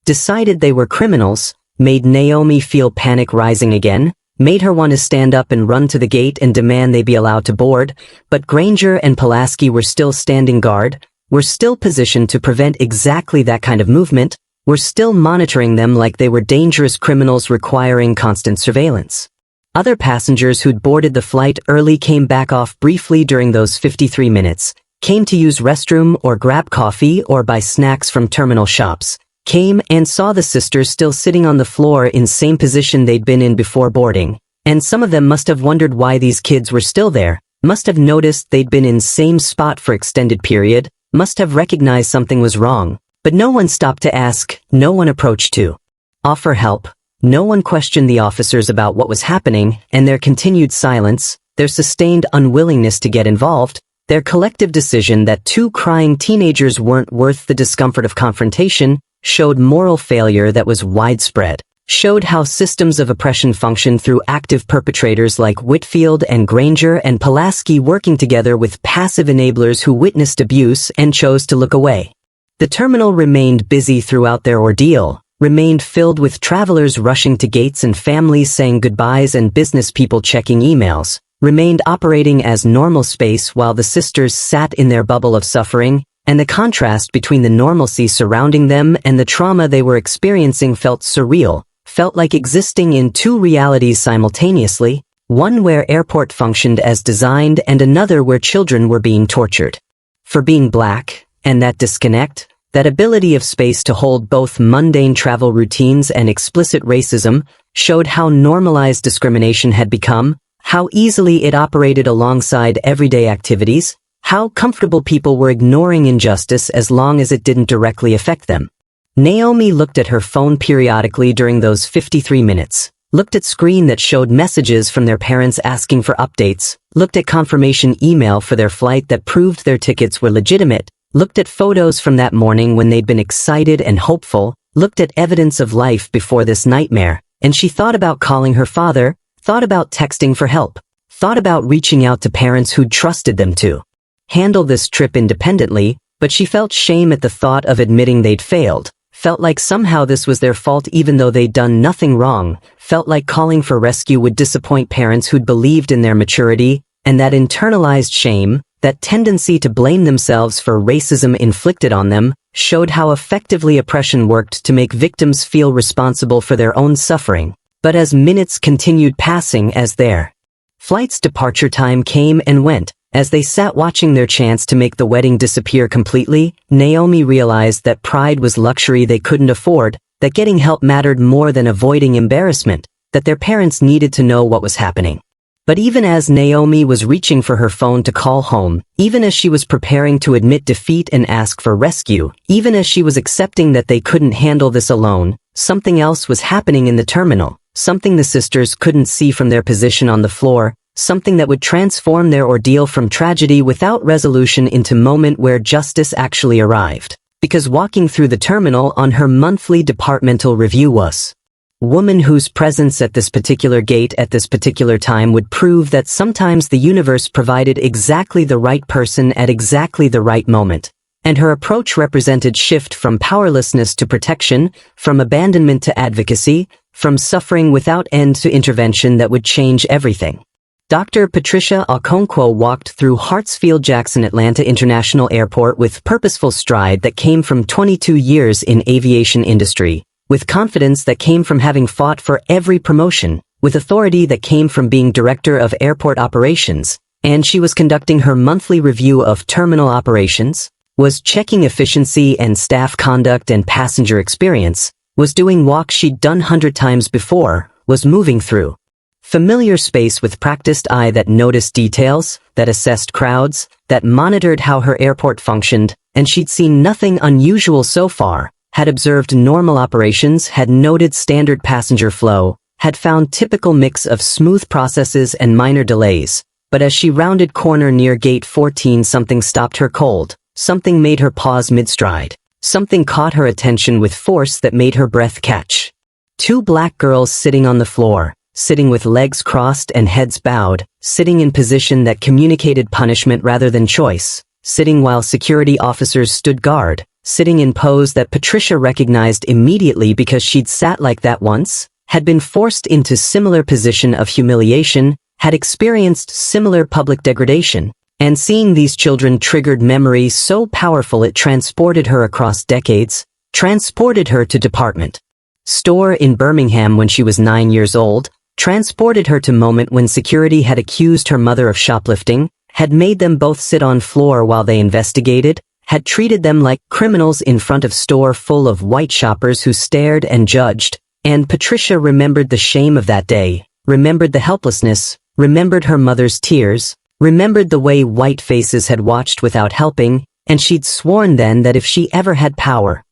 decided they were criminals, made Naomi feel panic rising again, made her want to stand up and run to the gate and demand they be allowed to board, but Granger and Pulaski were still standing guard, were still positioned to prevent exactly that kind of movement, were still monitoring them like they were dangerous criminals requiring constant surveillance. Other passengers who'd boarded the flight early came back off briefly during those 53 minutes, came to use restroom or grab coffee or buy snacks from terminal shops, came and saw the sisters still sitting on the floor in same position they'd been in before boarding, and some of them must have wondered why these kids were still there, must have noticed they'd been in same spot for extended period, must have recognized something was wrong. But no one stopped to ask, no one approached to offer help, no one questioned the officers about what was happening, and their continued silence, their sustained unwillingness to get involved, their collective decision that two crying teenagers weren't worth the discomfort of confrontation, showed moral failure that was widespread, showed how systems of oppression function through active perpetrators like Whitfield and Granger and Pulaski working together with passive enablers who witnessed abuse and chose to look away. The terminal remained busy throughout their ordeal, remained filled with travelers rushing to gates and families saying goodbyes and business people checking emails, remained operating as normal space while the sisters sat in their bubble of suffering, and the contrast between the normalcy surrounding them and the trauma they were experiencing felt surreal, felt like existing in two realities simultaneously, one where airport functioned as designed and another where children were being tortured. For being black, and that disconnect, that ability of space to hold both mundane travel routines and explicit racism, showed how normalized discrimination had become, how easily it operated alongside everyday activities, how comfortable people were ignoring injustice as long as it didn't directly affect them. Naomi looked at her phone periodically during those 53 minutes, looked at screen that showed messages from their parents asking for updates, looked at confirmation email for their flight that proved their tickets were legitimate, looked at photos from that morning when they'd been excited and hopeful, looked at evidence of life before this nightmare, and she thought about calling her father, thought about texting for help, thought about reaching out to parents who'd trusted them to handle this trip independently, but she felt shame at the thought of admitting they'd failed, felt like somehow this was their fault even though they'd done nothing wrong, felt like calling for rescue would disappoint parents who'd believed in their maturity, and that internalized shame, that tendency to blame themselves for racism inflicted on them, showed how effectively oppression worked to make victims feel responsible for their own suffering. But as minutes continued passing as their flight's departure time came and went, as they sat watching their chance to make the wedding disappear completely, Naomi realized that pride was luxury they couldn't afford, that getting help mattered more than avoiding embarrassment, that their parents needed to know what was happening. But even as Naomi was reaching for her phone to call home, even as she was preparing to admit defeat and ask for rescue, even as she was accepting that they couldn't handle this alone, something else was happening in the terminal, something the sisters couldn't see from their position on the floor, something that would transform their ordeal from tragedy without resolution into moment where justice actually arrived. Because walking through the terminal on her monthly departmental review was woman whose presence at this particular gate at this particular time would prove that sometimes the universe provided exactly the right person at exactly the right moment. and her approach represented shift from powerlessness to protection, from abandonment to advocacy, from suffering without end to intervention that would change everything. Dr. Patricia Okonkwo walked through Hartsfield-Jackson Atlanta International Airport with purposeful stride that came from 22 years in aviation industry, with confidence that came from having fought for every promotion, with authority that came from being director of airport operations, and she was conducting her monthly review of terminal operations, was checking efficiency and staff conduct and passenger experience, was doing walks she'd done 100 times before, was moving through familiar space with practiced eye that noticed details, that assessed crowds, that monitored how her airport functioned, and she'd seen nothing unusual so far, had observed normal operations, had noted standard passenger flow, had found typical mix of smooth processes and minor delays. But as she rounded corner near gate 14, something stopped her cold, something made her pause mid-stride, something caught her attention with force that made her breath catch. Two black girls sitting on the floor, sitting with legs crossed and heads bowed, sitting in position that communicated punishment rather than choice, sitting while security officers stood guard, sitting in pose that Patricia recognized immediately because she'd sat like that once, had been forced into similar position of humiliation, had experienced similar public degradation, and seeing these children triggered memories so powerful it transported her across decades, transported her to department store in Birmingham when she was 9 years old, transported her to moment when security had accused her mother of shoplifting, had made them both sit on floor while they investigated, had treated them like criminals in front of store full of white shoppers who stared and judged, and Patricia remembered the shame of that day, remembered the helplessness, remembered her mother's tears, remembered the way white faces had watched without helping, and she'd sworn then that if she ever had power,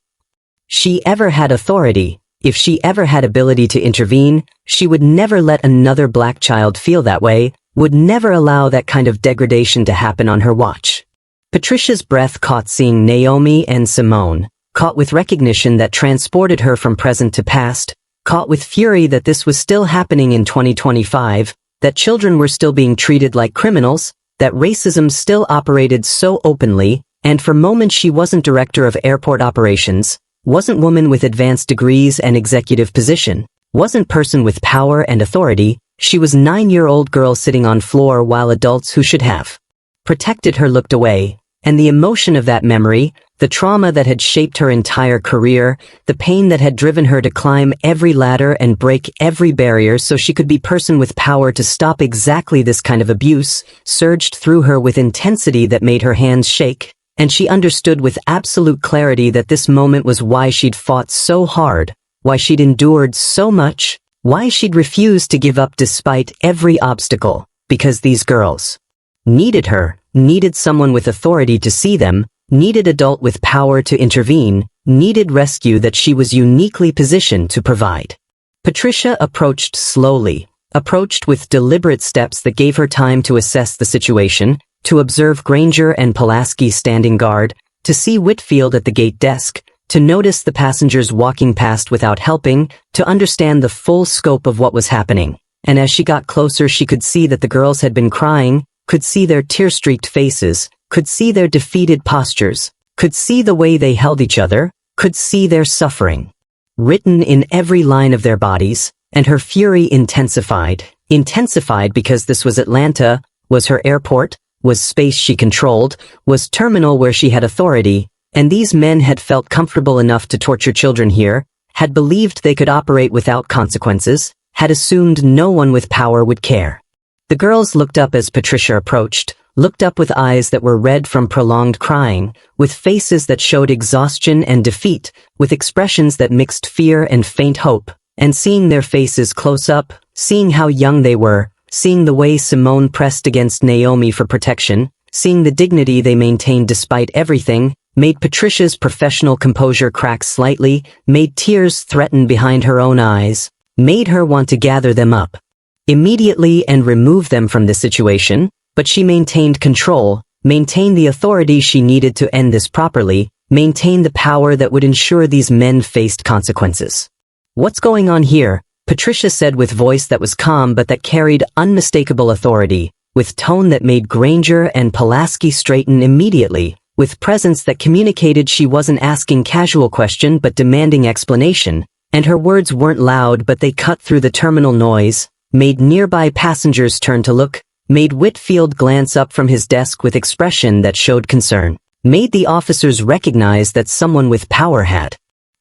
she ever had authority, if she ever had ability to intervene, she would never let another black child feel that way, would never allow that kind of degradation to happen on her watch. Patricia's breath caught seeing Naomi and Simone, caught with recognition that transported her from present to past, caught with fury that this was still happening in 2025, that children were still being treated like criminals, that racism still operated so openly, and for moments she wasn't director of airport operations, wasn't woman with advanced degrees and executive position, wasn't person with power and authority, she was 9-year-old girl sitting on floor while adults who should have protected her looked away, and the emotion of that memory, the trauma that had shaped her entire career, the pain that had driven her to climb every ladder and break every barrier so she could be person with power to stop exactly this kind of abuse, surged through her with intensity that made her hands shake, and she understood with absolute clarity that this moment was why she'd fought so hard, why she'd endured so much, why she'd refused to give up despite every obstacle, because these girls needed her, needed someone with authority to see them, needed adult with power to intervene, needed rescue that she was uniquely positioned to provide. Patricia approached slowly, approached with deliberate steps that gave her time to assess the situation, to observe Granger and Pulaski standing guard, to see Whitfield at the gate desk, to notice the passengers walking past without helping, to understand the full scope of what was happening. And as she got closer, she could see that the girls had been crying, could see their tear-streaked faces, could see their defeated postures, could see the way they held each other, could see their suffering written in every line of their bodies, and her fury intensified because this was Atlanta, was her airport, was space she controlled, was terminal where she had authority, and these men had felt comfortable enough to torture children here, had believed they could operate without consequences, had assumed no one with power would care. The girls looked up as Patricia approached, looked up with eyes that were red from prolonged crying, with faces that showed exhaustion and defeat, with expressions that mixed fear and faint hope, and seeing their faces close up, seeing how young they were, seeing the way Simone pressed against Naomi for protection, seeing the dignity they maintained despite everything, made Patricia's professional composure crack slightly, made tears threaten behind her own eyes, made her want to gather them up immediately and remove them from the situation, but she maintained control, maintained the authority she needed to end this properly, maintained the power that would ensure these men faced consequences. "What's going on here?" Patricia said with voice that was calm but that carried unmistakable authority, with tone that made Granger and Pulaski straighten immediately, with presence that communicated she wasn't asking casual question but demanding explanation, and her words weren't loud but they cut through the terminal noise, made nearby passengers turn to look, made Whitfield glance up from his desk with expression that showed concern, made the officers recognize that someone with power had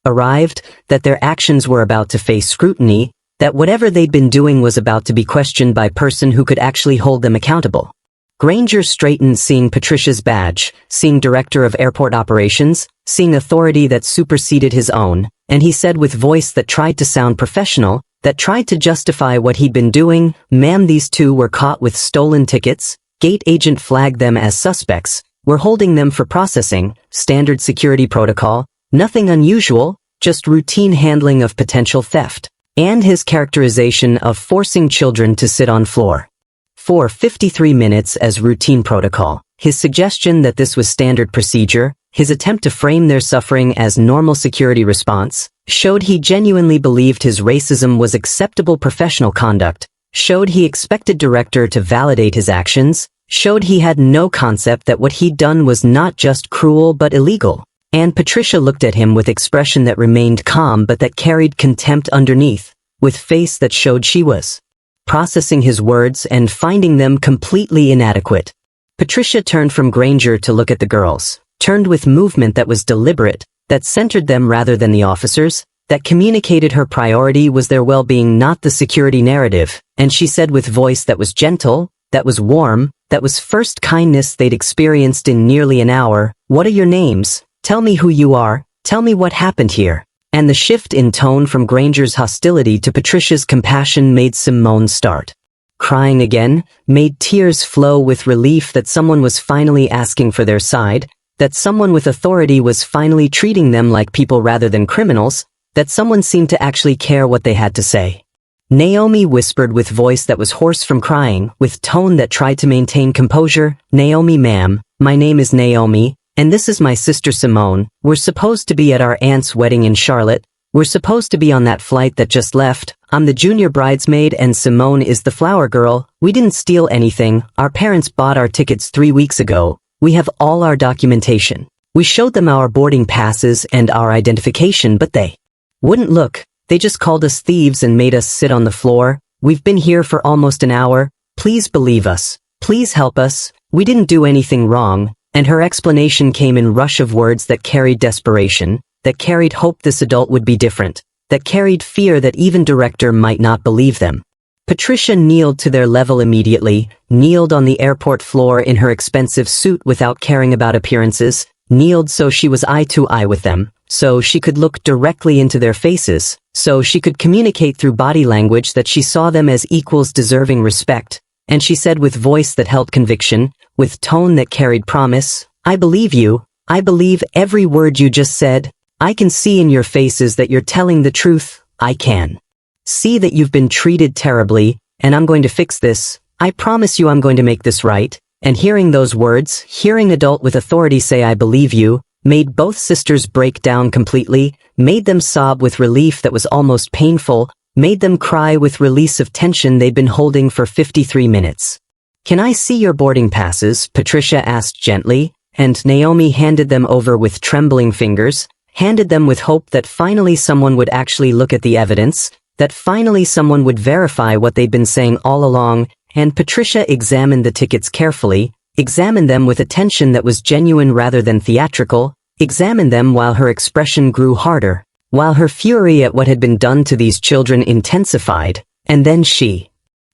arrived, that their actions were about to face scrutiny, that whatever they'd been doing was about to be questioned by a person who could actually hold them accountable. Granger straightened, seeing Patricia's badge, seeing Director of Airport Operations, seeing authority that superseded his own, and he said with voice that tried to sound professional, that tried to justify what he'd been doing, "Ma'am, these two were caught with stolen tickets, gate agent flagged them as suspects, we're holding them for processing, standard security protocol, nothing unusual, just routine handling of potential theft," and his characterization of forcing children to sit on floor for 53 minutes as routine protocol, his suggestion that this was standard procedure, his attempt to frame their suffering as normal security response, showed he genuinely believed his racism was acceptable professional conduct, showed he expected Director to validate his actions, showed he had no concept that what he'd done was not just cruel but illegal. And Patricia looked at him with expression that remained calm but that carried contempt underneath, with face that showed she was processing his words and finding them completely inadequate. Patricia turned from Granger to look at the girls, turned with movement that was deliberate, that centered them rather than the officers, that communicated her priority was their well-being, not the security narrative, and she said with voice that was gentle, that was warm, that was first kindness they'd experienced in nearly an hour, "What are your names? Tell me who you are, tell me what happened here." And the shift in tone from Granger's hostility to Patricia's compassion made Simone start crying again, made tears flow with relief that someone was finally asking for their side, that someone with authority was finally treating them like people rather than criminals, that someone seemed to actually care what they had to say. Naomi whispered with voice that was hoarse from crying, with tone that tried to maintain composure, "Naomi, ma'am, my name is Naomi, and this is my sister Simone. We're supposed to be at our aunt's wedding in Charlotte. We're supposed to be on that flight that just left. I'm the junior bridesmaid and Simone is the flower girl. We didn't steal anything. Our parents bought our tickets 3 weeks ago. We have all our documentation. We showed them our boarding passes and our identification, but they wouldn't look. They just called us thieves and made us sit on the floor. We've been here for almost an hour. Please believe us. Please help us. We didn't do anything wrong." And her explanation came in rush of words that carried desperation, that carried hope this adult would be different, that carried fear that even Director might not believe them. Patricia kneeled to their level immediately, kneeled on the airport floor in her expensive suit without caring about appearances, kneeled so she was eye to eye with them, so she could look directly into their faces, so she could communicate through body language that she saw them as equals deserving respect, and she said with voice that held conviction, with tone that carried promise, "I believe you. I believe every word you just said. I can see in your faces that you're telling the truth. I can see that you've been treated terribly, and I'm going to fix this. I promise you I'm going to make this right." And hearing those words, hearing adult with authority say "I believe you," made both sisters break down completely, made them sob with relief that was almost painful, made them cry with release of tension they'd been holding for 53 minutes. "Can I see your boarding passes?" Patricia asked gently, and Naomi handed them over with trembling fingers, handed them with hope that finally someone would actually look at the evidence, that finally someone would verify what they'd been saying all along, and Patricia examined the tickets carefully, examined them with attention that was genuine rather than theatrical, examined them while her expression grew harder, while her fury at what had been done to these children intensified, and then she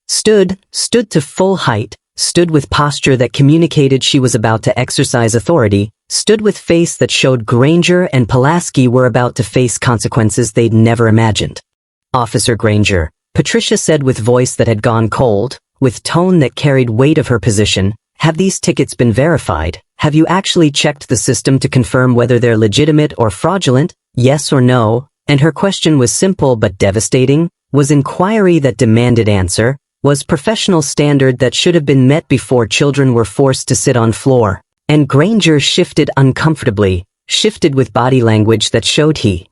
stood to full height, stood with posture that communicated she was about to exercise authority, stood with face that showed Granger and Pulaski were about to face consequences they'd never imagined. "Officer Granger," Patricia said with voice that had gone cold, with tone that carried weight of her position, "have these tickets been verified? Have you actually checked the system to confirm whether they're legitimate or fraudulent? Yes or no?" And her question was simple but devastating, was inquiry that demanded answer, was professional standard that should have been met before children were forced to sit on floor. And Granger shifted uncomfortably, shifted with body language that showed he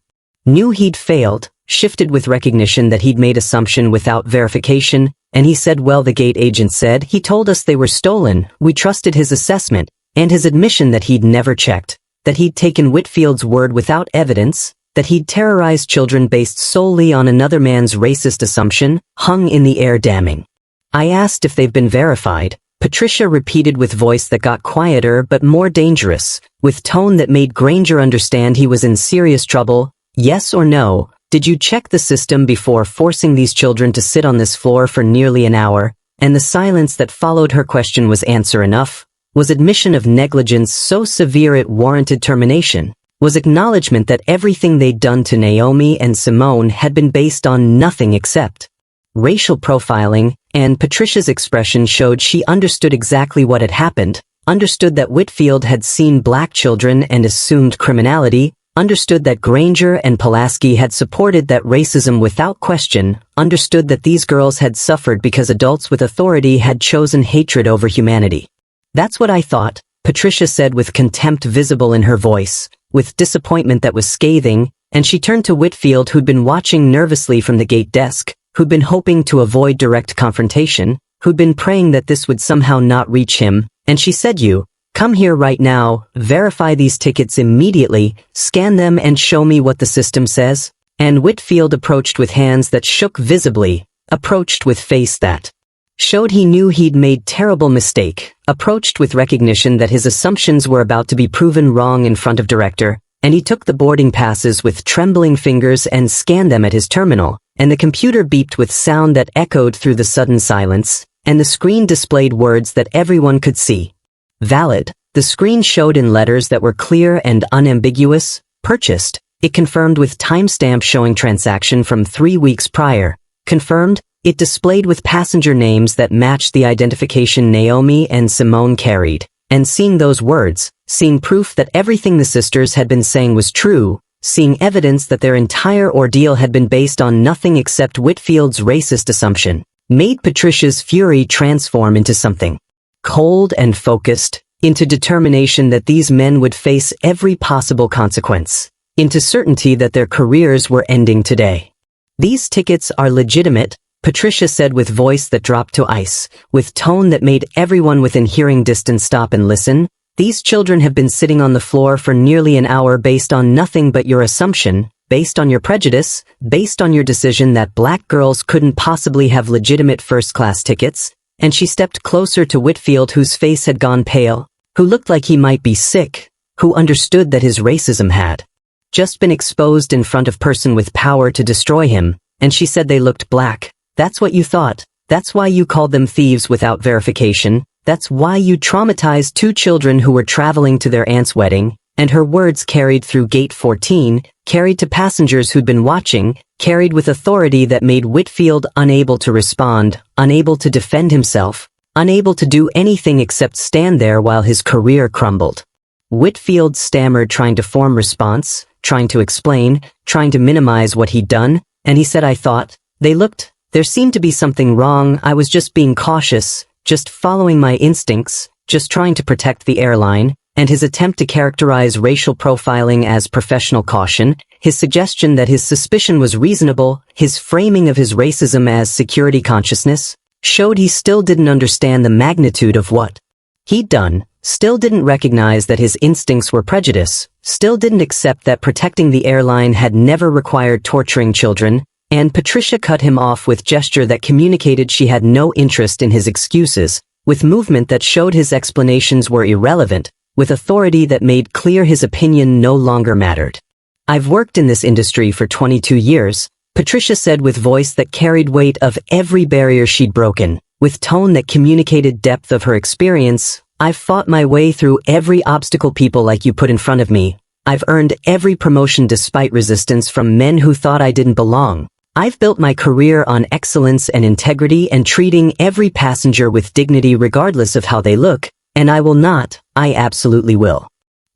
knew he'd failed, shifted with recognition that he'd made assumption without verification, and he said, "Well, the gate agent said, he told us they were stolen, we trusted his assessment, and his admission that he'd never checked, that he'd taken Whitfield's word without evidence, that he'd terrorized children based solely on another man's racist assumption, hung in the air damning. I asked if they've been verified. Patricia repeated with voice that got quieter but more dangerous, with tone that made Granger understand he was in serious trouble. Yes or no, did you check the system before forcing these children to sit on this floor for nearly an hour? And the silence that followed her question was answer enough. Was admission of negligence so severe it warranted termination? Was acknowledgement that everything they'd done to Naomi and Simone had been based on nothing except racial profiling, and Patricia's expression showed she understood exactly what had happened, understood that Whitfield had seen black children and assumed criminality, understood that Granger and Pulaski had supported that racism without question, understood that these girls had suffered because adults with authority had chosen hatred over humanity. That's what I thought, Patricia said with contempt visible in her voice, with disappointment that was scathing, and she turned to Whitfield, who'd been watching nervously from the gate desk, who'd been hoping to avoid direct confrontation, who'd been praying that this would somehow not reach him, and she said, "You, come here right now, verify these tickets immediately, scan them and show me what the system says." And Whitfield approached with hands that shook visibly, approached with face that showed he knew he'd made terrible mistake, approached with recognition that his assumptions were about to be proven wrong in front of director, and he took the boarding passes with trembling fingers and scanned them at his terminal, and the computer beeped with sound that echoed through the sudden silence, and the screen displayed words that everyone could see. Valid. The screen showed in letters that were clear and unambiguous. Purchased. It confirmed with timestamp showing transaction from 3 weeks prior. Confirmed. It displayed with passenger names that matched the identification Naomi and Simone carried. And seeing those words, seeing proof that everything the sisters had been saying was true, seeing evidence that their entire ordeal had been based on nothing except Whitfield's racist assumption, made Patricia's fury transform into something cold and focused, into determination that these men would face every possible consequence, into certainty that their careers were ending today. "These tickets are legitimate," Patricia said with voice that dropped to ice, with tone that made everyone within hearing distance stop and listen. "These children have been sitting on the floor for nearly an hour based on nothing but your assumption, based on your prejudice, based on your decision that black girls couldn't possibly have legitimate first-class tickets." And she stepped closer to Whitfield, whose face had gone pale, who looked like he might be sick, who understood that his racism had just been exposed in front of person with power to destroy him, and she said they looked black. "That's what you thought. That's why you called them thieves without verification. That's why you traumatized 2 children who were traveling to their aunt's wedding." And her words carried through gate 14, carried to passengers who'd been watching, carried with authority that made Whitfield unable to respond, unable to defend himself, unable to do anything except stand there while his career crumbled. Whitfield stammered, trying to form response, trying to explain, trying to minimize what he'd done, and he said, "I thought, there seemed to be something wrong. I was just being cautious, just following my instincts, just trying to protect the airline." And his attempt to characterize racial profiling as professional caution, his suggestion that his suspicion was reasonable, his framing of his racism as security consciousness, showed he still didn't understand the magnitude of what he'd done, still didn't recognize that his instincts were prejudice, still didn't accept that protecting the airline had never required torturing children, and Patricia cut him off with gesture that communicated she had no interest in his excuses, with movement that showed his explanations were irrelevant, with authority that made clear his opinion no longer mattered. "I've worked in this industry for 22 years, Patricia said with voice that carried weight of every barrier she'd broken, with tone that communicated depth of her experience. "I've fought my way through every obstacle people like you put in front of me. I've earned every promotion despite resistance from men who thought I didn't belong. I've built my career on excellence and integrity and treating every passenger with dignity regardless of how they look. And I will not, I absolutely will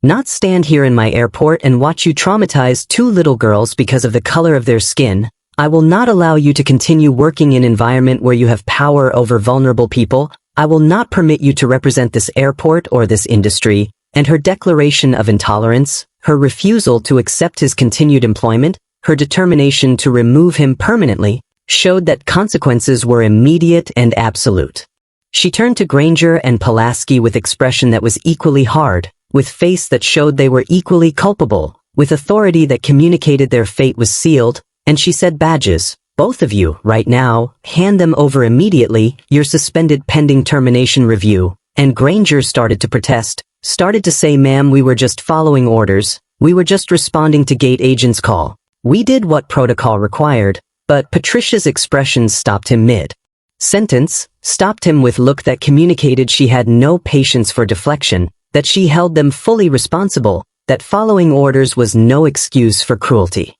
not stand here in my airport and watch you traumatize 2 little girls because of the color of their skin. I will not allow you to continue working in an environment where you have power over vulnerable people. I will not permit you to represent this airport or this industry." And her declaration of intolerance, her refusal to accept his continued employment, her determination to remove him permanently, showed that consequences were immediate and absolute. She turned to Granger and Pulaski with expression that was equally hard, with face that showed they were equally culpable, with authority that communicated their fate was sealed, and she said, "Badges, both of you, right now, hand them over immediately, you're suspended pending termination review." And Granger started to protest, started to say, "Ma'am, we were just following orders, we were just responding to gate agent's call. We did what protocol required." But Patricia's expression stopped him mid-sentence, stopped him with look that communicated she had no patience for deflection, that she held them fully responsible, that following orders was no excuse for cruelty.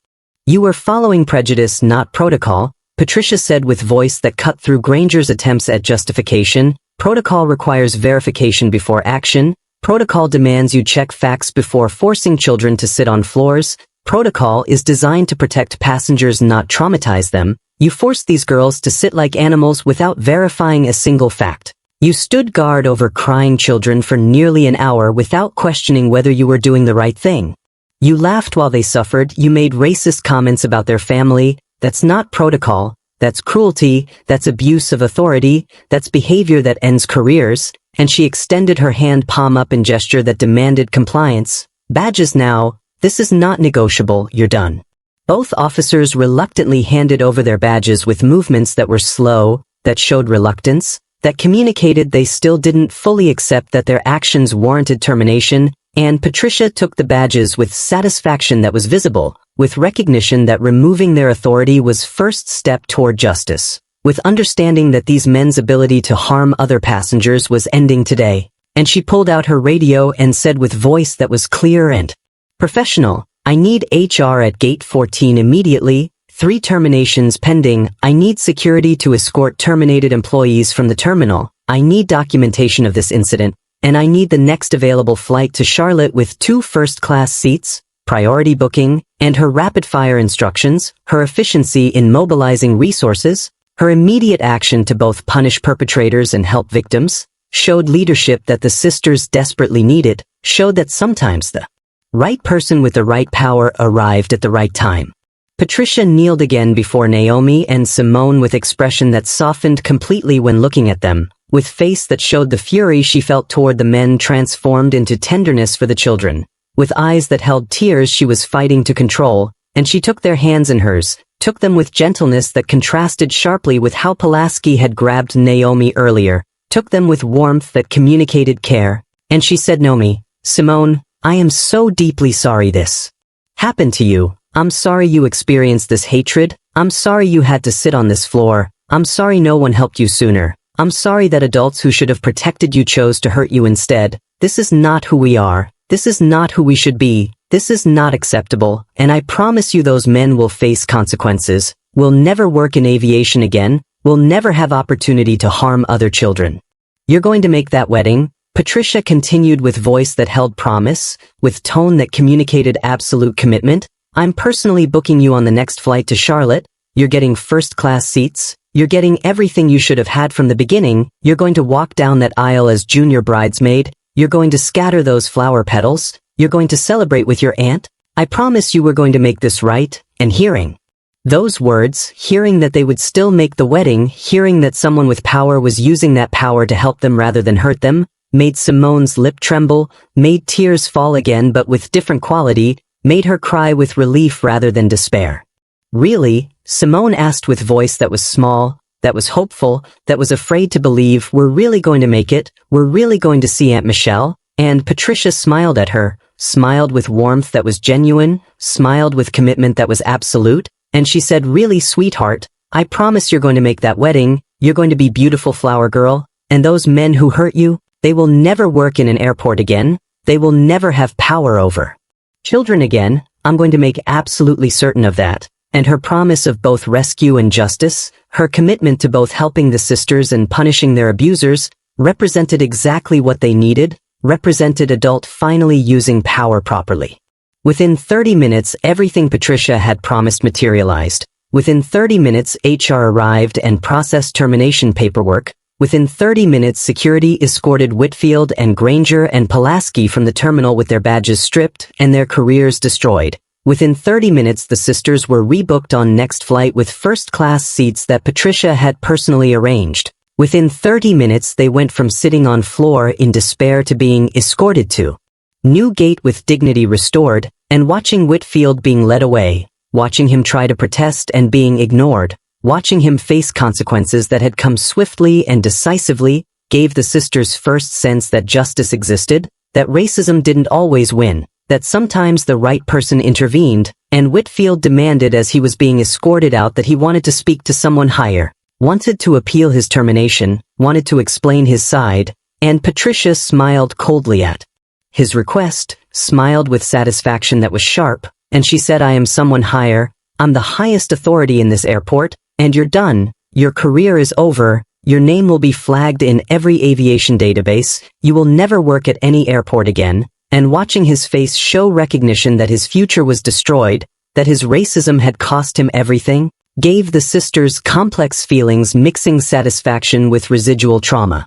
"You were following prejudice, not protocol," Patricia said with voice that cut through Granger's attempts at justification. "Protocol requires verification before action. Protocol demands you check facts before forcing children to sit on floors. Protocol is designed to protect passengers, not traumatize them. You forced these girls to sit like animals without verifying a single fact. You stood guard over crying children for nearly an hour without questioning whether you were doing the right thing. You laughed while they suffered, you made racist comments about their family. That's not protocol, that's cruelty, that's abuse of authority, that's behavior that ends careers." And she extended her hand palm up in gesture that demanded compliance. "Badges now, this is not negotiable, you're done." Both officers reluctantly handed over their badges with movements that were slow, that showed reluctance, that communicated they still didn't fully accept that their actions warranted termination, and Patricia took the badges with satisfaction that was visible, with recognition that removing their authority was first step toward justice, with understanding that these men's ability to harm other passengers was ending today. And she pulled out her radio and said with voice that was clear and professional, "I need HR at gate 14 immediately. 3 terminations pending. I need security to escort terminated employees from the terminal. I need documentation of this incident, and I need the next available flight to Charlotte with 2 first-class seats, priority booking, and her rapid-fire instructions, her efficiency in mobilizing resources, her immediate action to both punish perpetrators and help victims, showed leadership that the sisters desperately needed, showed that sometimes the right person with the right power arrived at the right time." Patricia kneeled again before Naomi and Simone with expression that softened completely when looking at them, with face that showed the fury she felt toward the men transformed into tenderness for the children. With eyes that held tears she was fighting to control, and she took their hands in hers, took them with gentleness that contrasted sharply with how Pulaski had grabbed Naomi earlier, took them with warmth that communicated care, and she said, "Naomi, Simone, I am so deeply sorry this happened to you. I'm sorry you experienced this hatred. I'm sorry you had to sit on this floor. I'm sorry no one helped you sooner. I'm sorry that adults who should have protected you chose to hurt you instead. This is not who we are. This is not who we should be. This is not acceptable, and I promise you those men will face consequences. We'll never work in aviation again. We'll never have opportunity to harm other children. You're going to make that wedding." Patricia continued with voice that held promise, with tone that communicated absolute commitment. "I'm personally booking you on the next flight to Charlotte. You're getting first-class seats. You're getting everything you should have had from the beginning. You're going to walk down that aisle as junior bridesmaid. You're going to scatter those flower petals. You're going to celebrate with your aunt. I promise you we're going to make this right." And hearing those words, hearing that they would still make the wedding, hearing that someone with power was using that power to help them rather than hurt them, made Simone's lip tremble, made tears fall again but with different quality, made her cry with relief rather than despair. "Really?" Simone asked with voice that was small, that was hopeful, that was afraid to believe. "We're really going to make it? We're really going to see Aunt Michelle?" And Patricia smiled at her, smiled with warmth that was genuine, smiled with commitment that was absolute, and she said, "Really, sweetheart, I promise you're going to make that wedding. You're going to be beautiful flower girl, and those men who hurt you, they will never work in an airport again. They will never have power over children again. I'm going to make absolutely certain of that." And her promise of both rescue and justice, her commitment to both helping the sisters and punishing their abusers, represented exactly what they needed, represented adult finally using power properly. Within 30 minutes, everything Patricia had promised materialized. Within 30 minutes, HR arrived and processed termination paperwork. Within 30 minutes, security escorted Whitfield and Granger and Pulaski from the terminal with their badges stripped and their careers destroyed. Within 30 minutes, the sisters were rebooked on next flight with first-class seats that Patricia had personally arranged. Within 30 minutes they went from sitting on floor in despair to being escorted to new gate with dignity restored, and watching Whitfield being led away, watching him try to protest and being ignored, watching him face consequences that had come swiftly and decisively, gave the sisters first sense that justice existed, that racism didn't always win, that sometimes the right person intervened, and Whitfield demanded as he was being escorted out that he wanted to speak to someone higher, wanted to appeal his termination, wanted to explain his side, and Patricia smiled coldly at his request, smiled with satisfaction that was sharp, and she said, I am someone higher, I'm the highest authority in this airport, and you're done, your career is over, your name will be flagged in every aviation database, you will never work at any airport again, and watching his face show recognition that his future was destroyed, that his racism had cost him everything, gave the sisters complex feelings mixing satisfaction with residual trauma.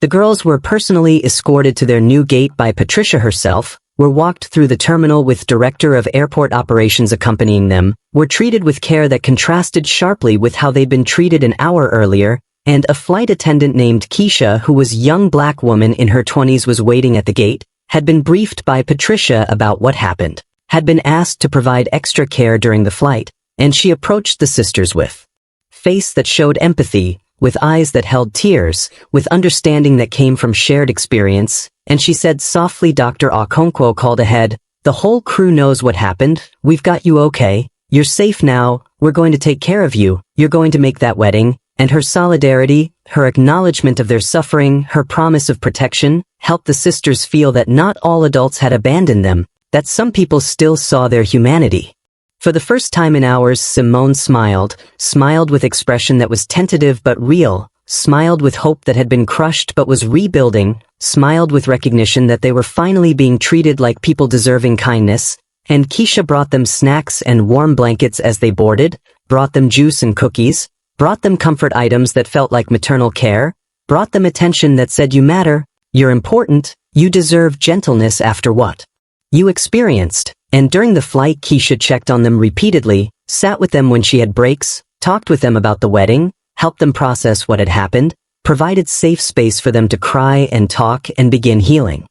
The girls were personally escorted to their new gate by Patricia herself, were walked through the terminal with Director of Airport Operations accompanying them, were treated with care that contrasted sharply with how they'd been treated an hour earlier, and a flight attendant named Keisha, who was a young black woman in her 20s, was waiting at the gate, had been briefed by Patricia about what happened, had been asked to provide extra care during the flight, and she approached the sisters with face that showed empathy, with eyes that held tears, with understanding that came from shared experience, and she said softly, Dr. Okonkwo called ahead, the whole crew knows what happened, we've got you okay, you're safe now, we're going to take care of you, you're going to make that wedding, and her solidarity, her acknowledgement of their suffering, her promise of protection, helped the sisters feel that not all adults had abandoned them, that some people still saw their humanity. For the first time in hours, Simone smiled with expression that was tentative but real, smiled with hope that had been crushed but was rebuilding, smiled with recognition that they were finally being treated like people deserving kindness, and Keisha brought them snacks and warm blankets as they boarded, brought them juice and cookies, brought them comfort items that felt like maternal care, brought them attention that said you matter, you're important, you deserve gentleness after what you experienced. And during the flight, Keisha checked on them repeatedly, sat with them when she had breaks, talked with them about the wedding, helped them process what had happened, provided safe space for them to cry and talk and begin healing.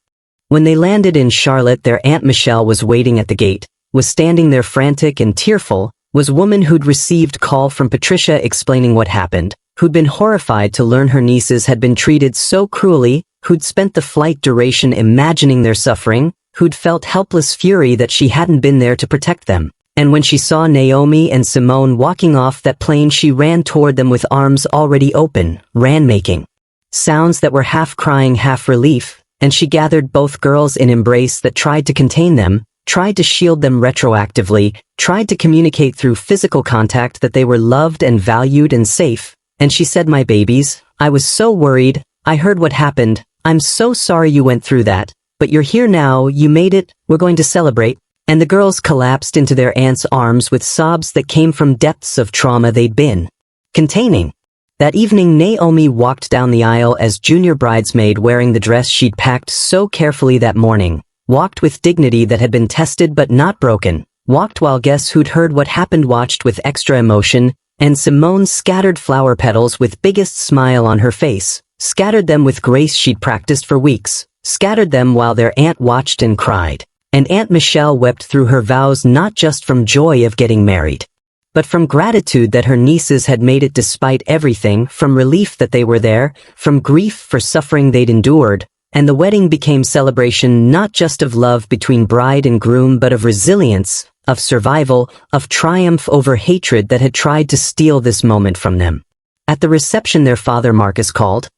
When they landed in Charlotte, their Aunt Michelle was waiting at the gate, was standing there frantic and tearful, was a woman who'd received call from Patricia explaining what happened, who'd been horrified to learn her nieces had been treated so cruelly, who'd spent the flight duration imagining their suffering, who'd felt helpless fury that she hadn't been there to protect them. And when she saw Naomi and Simone walking off that plane, she ran toward them with arms already open, ran making sounds that were half crying, half relief, and she gathered both girls in embrace that tried to contain them, tried to shield them retroactively, tried to communicate through physical contact that they were loved and valued and safe, and she said, my babies, I was so worried, I heard what happened, I'm so sorry you went through that, but you're here now, you made it, we're going to celebrate. And the girls collapsed into their aunt's arms with sobs that came from depths of trauma they'd been containing. That evening, Naomi walked down the aisle as junior bridesmaid wearing the dress she'd packed so carefully that morning, walked with dignity that had been tested but not broken, walked while guests who'd heard what happened watched with extra emotion, and Simone scattered flower petals with biggest smile on her face, scattered them with grace she'd practiced for weeks, scattered them while their aunt watched and cried. And Aunt Michelle wept through her vows not just from joy of getting married, but from gratitude that her nieces had made it despite everything, from relief that they were there, from grief for suffering they'd endured, and the wedding became celebration not just of love between bride and groom but of resilience, of survival, of triumph over hatred that had tried to steal this moment from them. At the reception their father Marcus called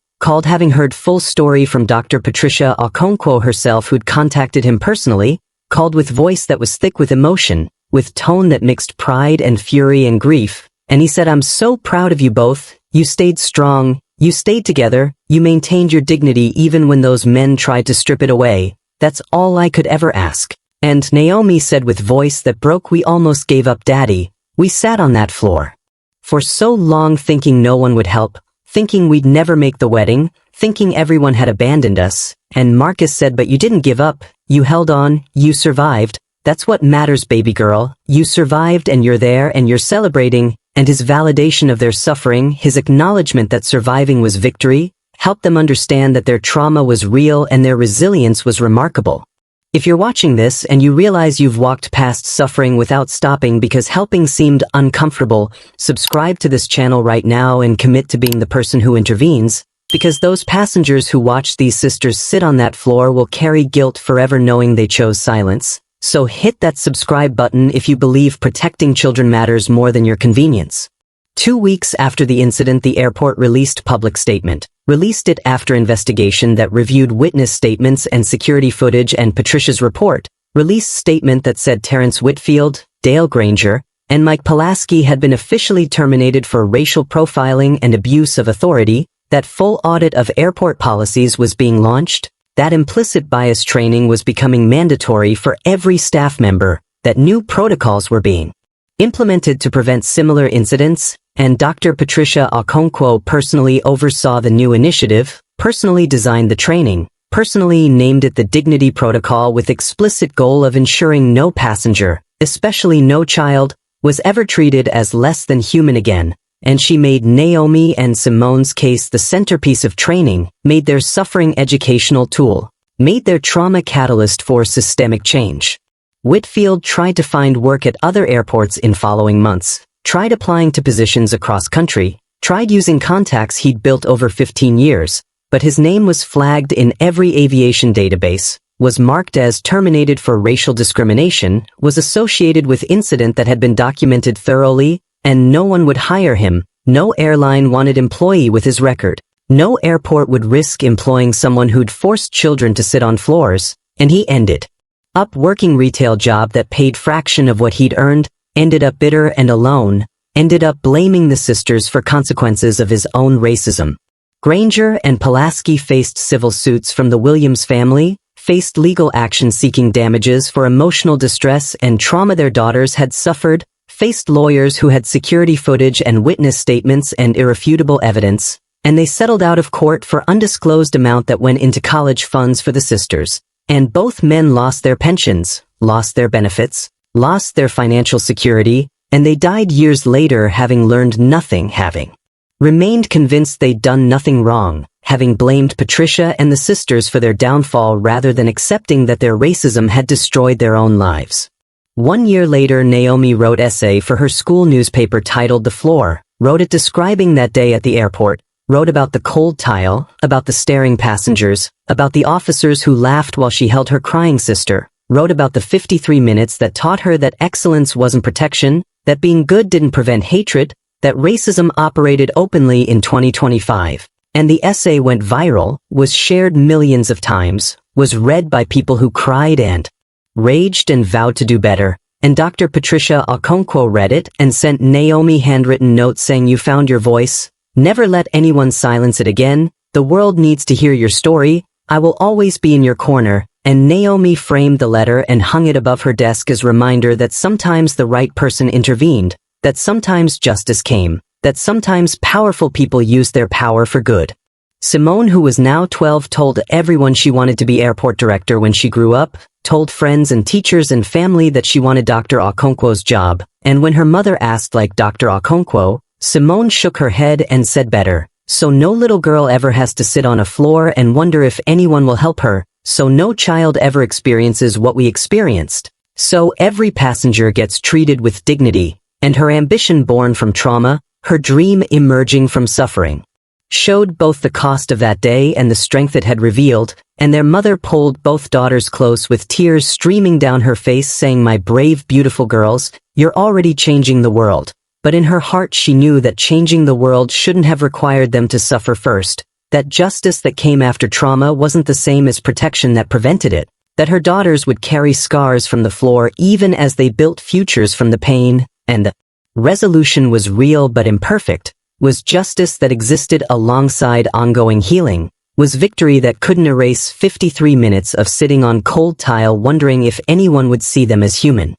having heard full story from Dr. Patricia Okonkwo herself, who'd contacted him personally, called with voice that was thick with emotion, with tone that mixed pride and fury and grief, and he said, I'm so proud of you both, you stayed strong, you stayed together, you maintained your dignity even when those men tried to strip it away, that's all I could ever ask. And Naomi said with voice that broke, we almost gave up Daddy, we sat on that floor for so long thinking no one would help, thinking we'd never make the wedding, thinking everyone had abandoned us, and Marcus said, but you didn't give up, you held on, you survived, that's what matters, baby girl, you survived and you're there and you're celebrating, and his validation of their suffering, his acknowledgement that surviving was victory, helped them understand that their trauma was real and their resilience was remarkable. If you're watching this and you realize you've walked past suffering without stopping because helping seemed uncomfortable, subscribe to this channel right now and commit to being the person who intervenes, because those passengers who watch these sisters sit on that floor will carry guilt forever knowing they chose silence. So hit that subscribe button if you believe protecting children matters more than your convenience. 2 weeks after the incident, the airport released public statement. Released it after investigation that reviewed witness statements and security footage and Patricia's report. Released statement that said Terrance Whitfield, Dale Granger, and Mike Pulaski had been officially terminated for racial profiling and abuse of authority. That full audit of airport policies was being launched. That implicit bias training was becoming mandatory for every staff member, that new protocols were being implemented to prevent similar incidents, and Dr. Patricia Okonkwo personally oversaw the new initiative, personally designed the training, personally named it the Dignity Protocol with explicit goal of ensuring no passenger, especially no child, was ever treated as less than human again. And she made Naomi and Simone's case the centerpiece of training, made their suffering educational tool, made their trauma catalyst for systemic change. Whitfield tried to find work at other airports in following months, tried applying to positions across country, tried using contacts he'd built over 15 years, but his name was flagged in every aviation database, was marked as terminated for racial discrimination, was associated with incident that had been documented thoroughly, and no one would hire him. No airline wanted employee with his record. No airport would risk employing someone who'd forced children to sit on floors, and he ended up working retail job that paid fraction of what he'd earned, ended up bitter and alone, ended up blaming the sisters for consequences of his own racism. Granger and Pulaski faced civil suits from the Williams family, faced legal action seeking damages for emotional distress and trauma their daughters had suffered, faced lawyers who had security footage and witness statements and irrefutable evidence, and they settled out of court for undisclosed amount that went into college funds for the sisters. And both men lost their pensions, lost their benefits, lost their financial security, and they died years later having learned nothing, having remained convinced they'd done nothing wrong, having blamed Patricia and the sisters for their downfall rather than accepting that their racism had destroyed their own lives. 1 year later, Naomi wrote essay for her school newspaper titled The Floor, wrote it describing that day at the airport, wrote about the cold tile, about the staring passengers, about the officers who laughed while she held her crying sister, wrote about the 53 minutes that taught her that excellence wasn't protection, that being good didn't prevent hatred, that racism operated openly in 2025. And the essay went viral, was shared millions of times, was read by people who cried and raged and vowed to do better, and Dr. Patricia Okonkwo read it and sent Naomi handwritten notes saying you found your voice, never let anyone silence it again, the world needs to hear your story, I will always be in your corner, and Naomi framed the letter and hung it above her desk as reminder that sometimes the right person intervened, that sometimes justice came, that sometimes powerful people used their power for good. Simone, who was now 12, told everyone she wanted to be airport director when she grew up, told friends and teachers and family that she wanted Dr. Okonkwo's job, and when her mother asked like Dr. Okonkwo, Simone shook her head and said better, so no little girl ever has to sit on a floor and wonder if anyone will help her, so no child ever experiences what we experienced, so every passenger gets treated with dignity, and her ambition born from trauma, her dream emerging from suffering, showed both the cost of that day and the strength it had revealed, and their mother pulled both daughters close with tears streaming down her face saying, my brave, beautiful girls, you're already changing the world. But in her heart she knew that changing the world shouldn't have required them to suffer first, that justice that came after trauma wasn't the same as protection that prevented it, that her daughters would carry scars from the floor even as they built futures from the pain, and the resolution was real but imperfect, was justice that existed alongside ongoing healing, was victory that couldn't erase 53 minutes of sitting on cold tile wondering if anyone would see them as human.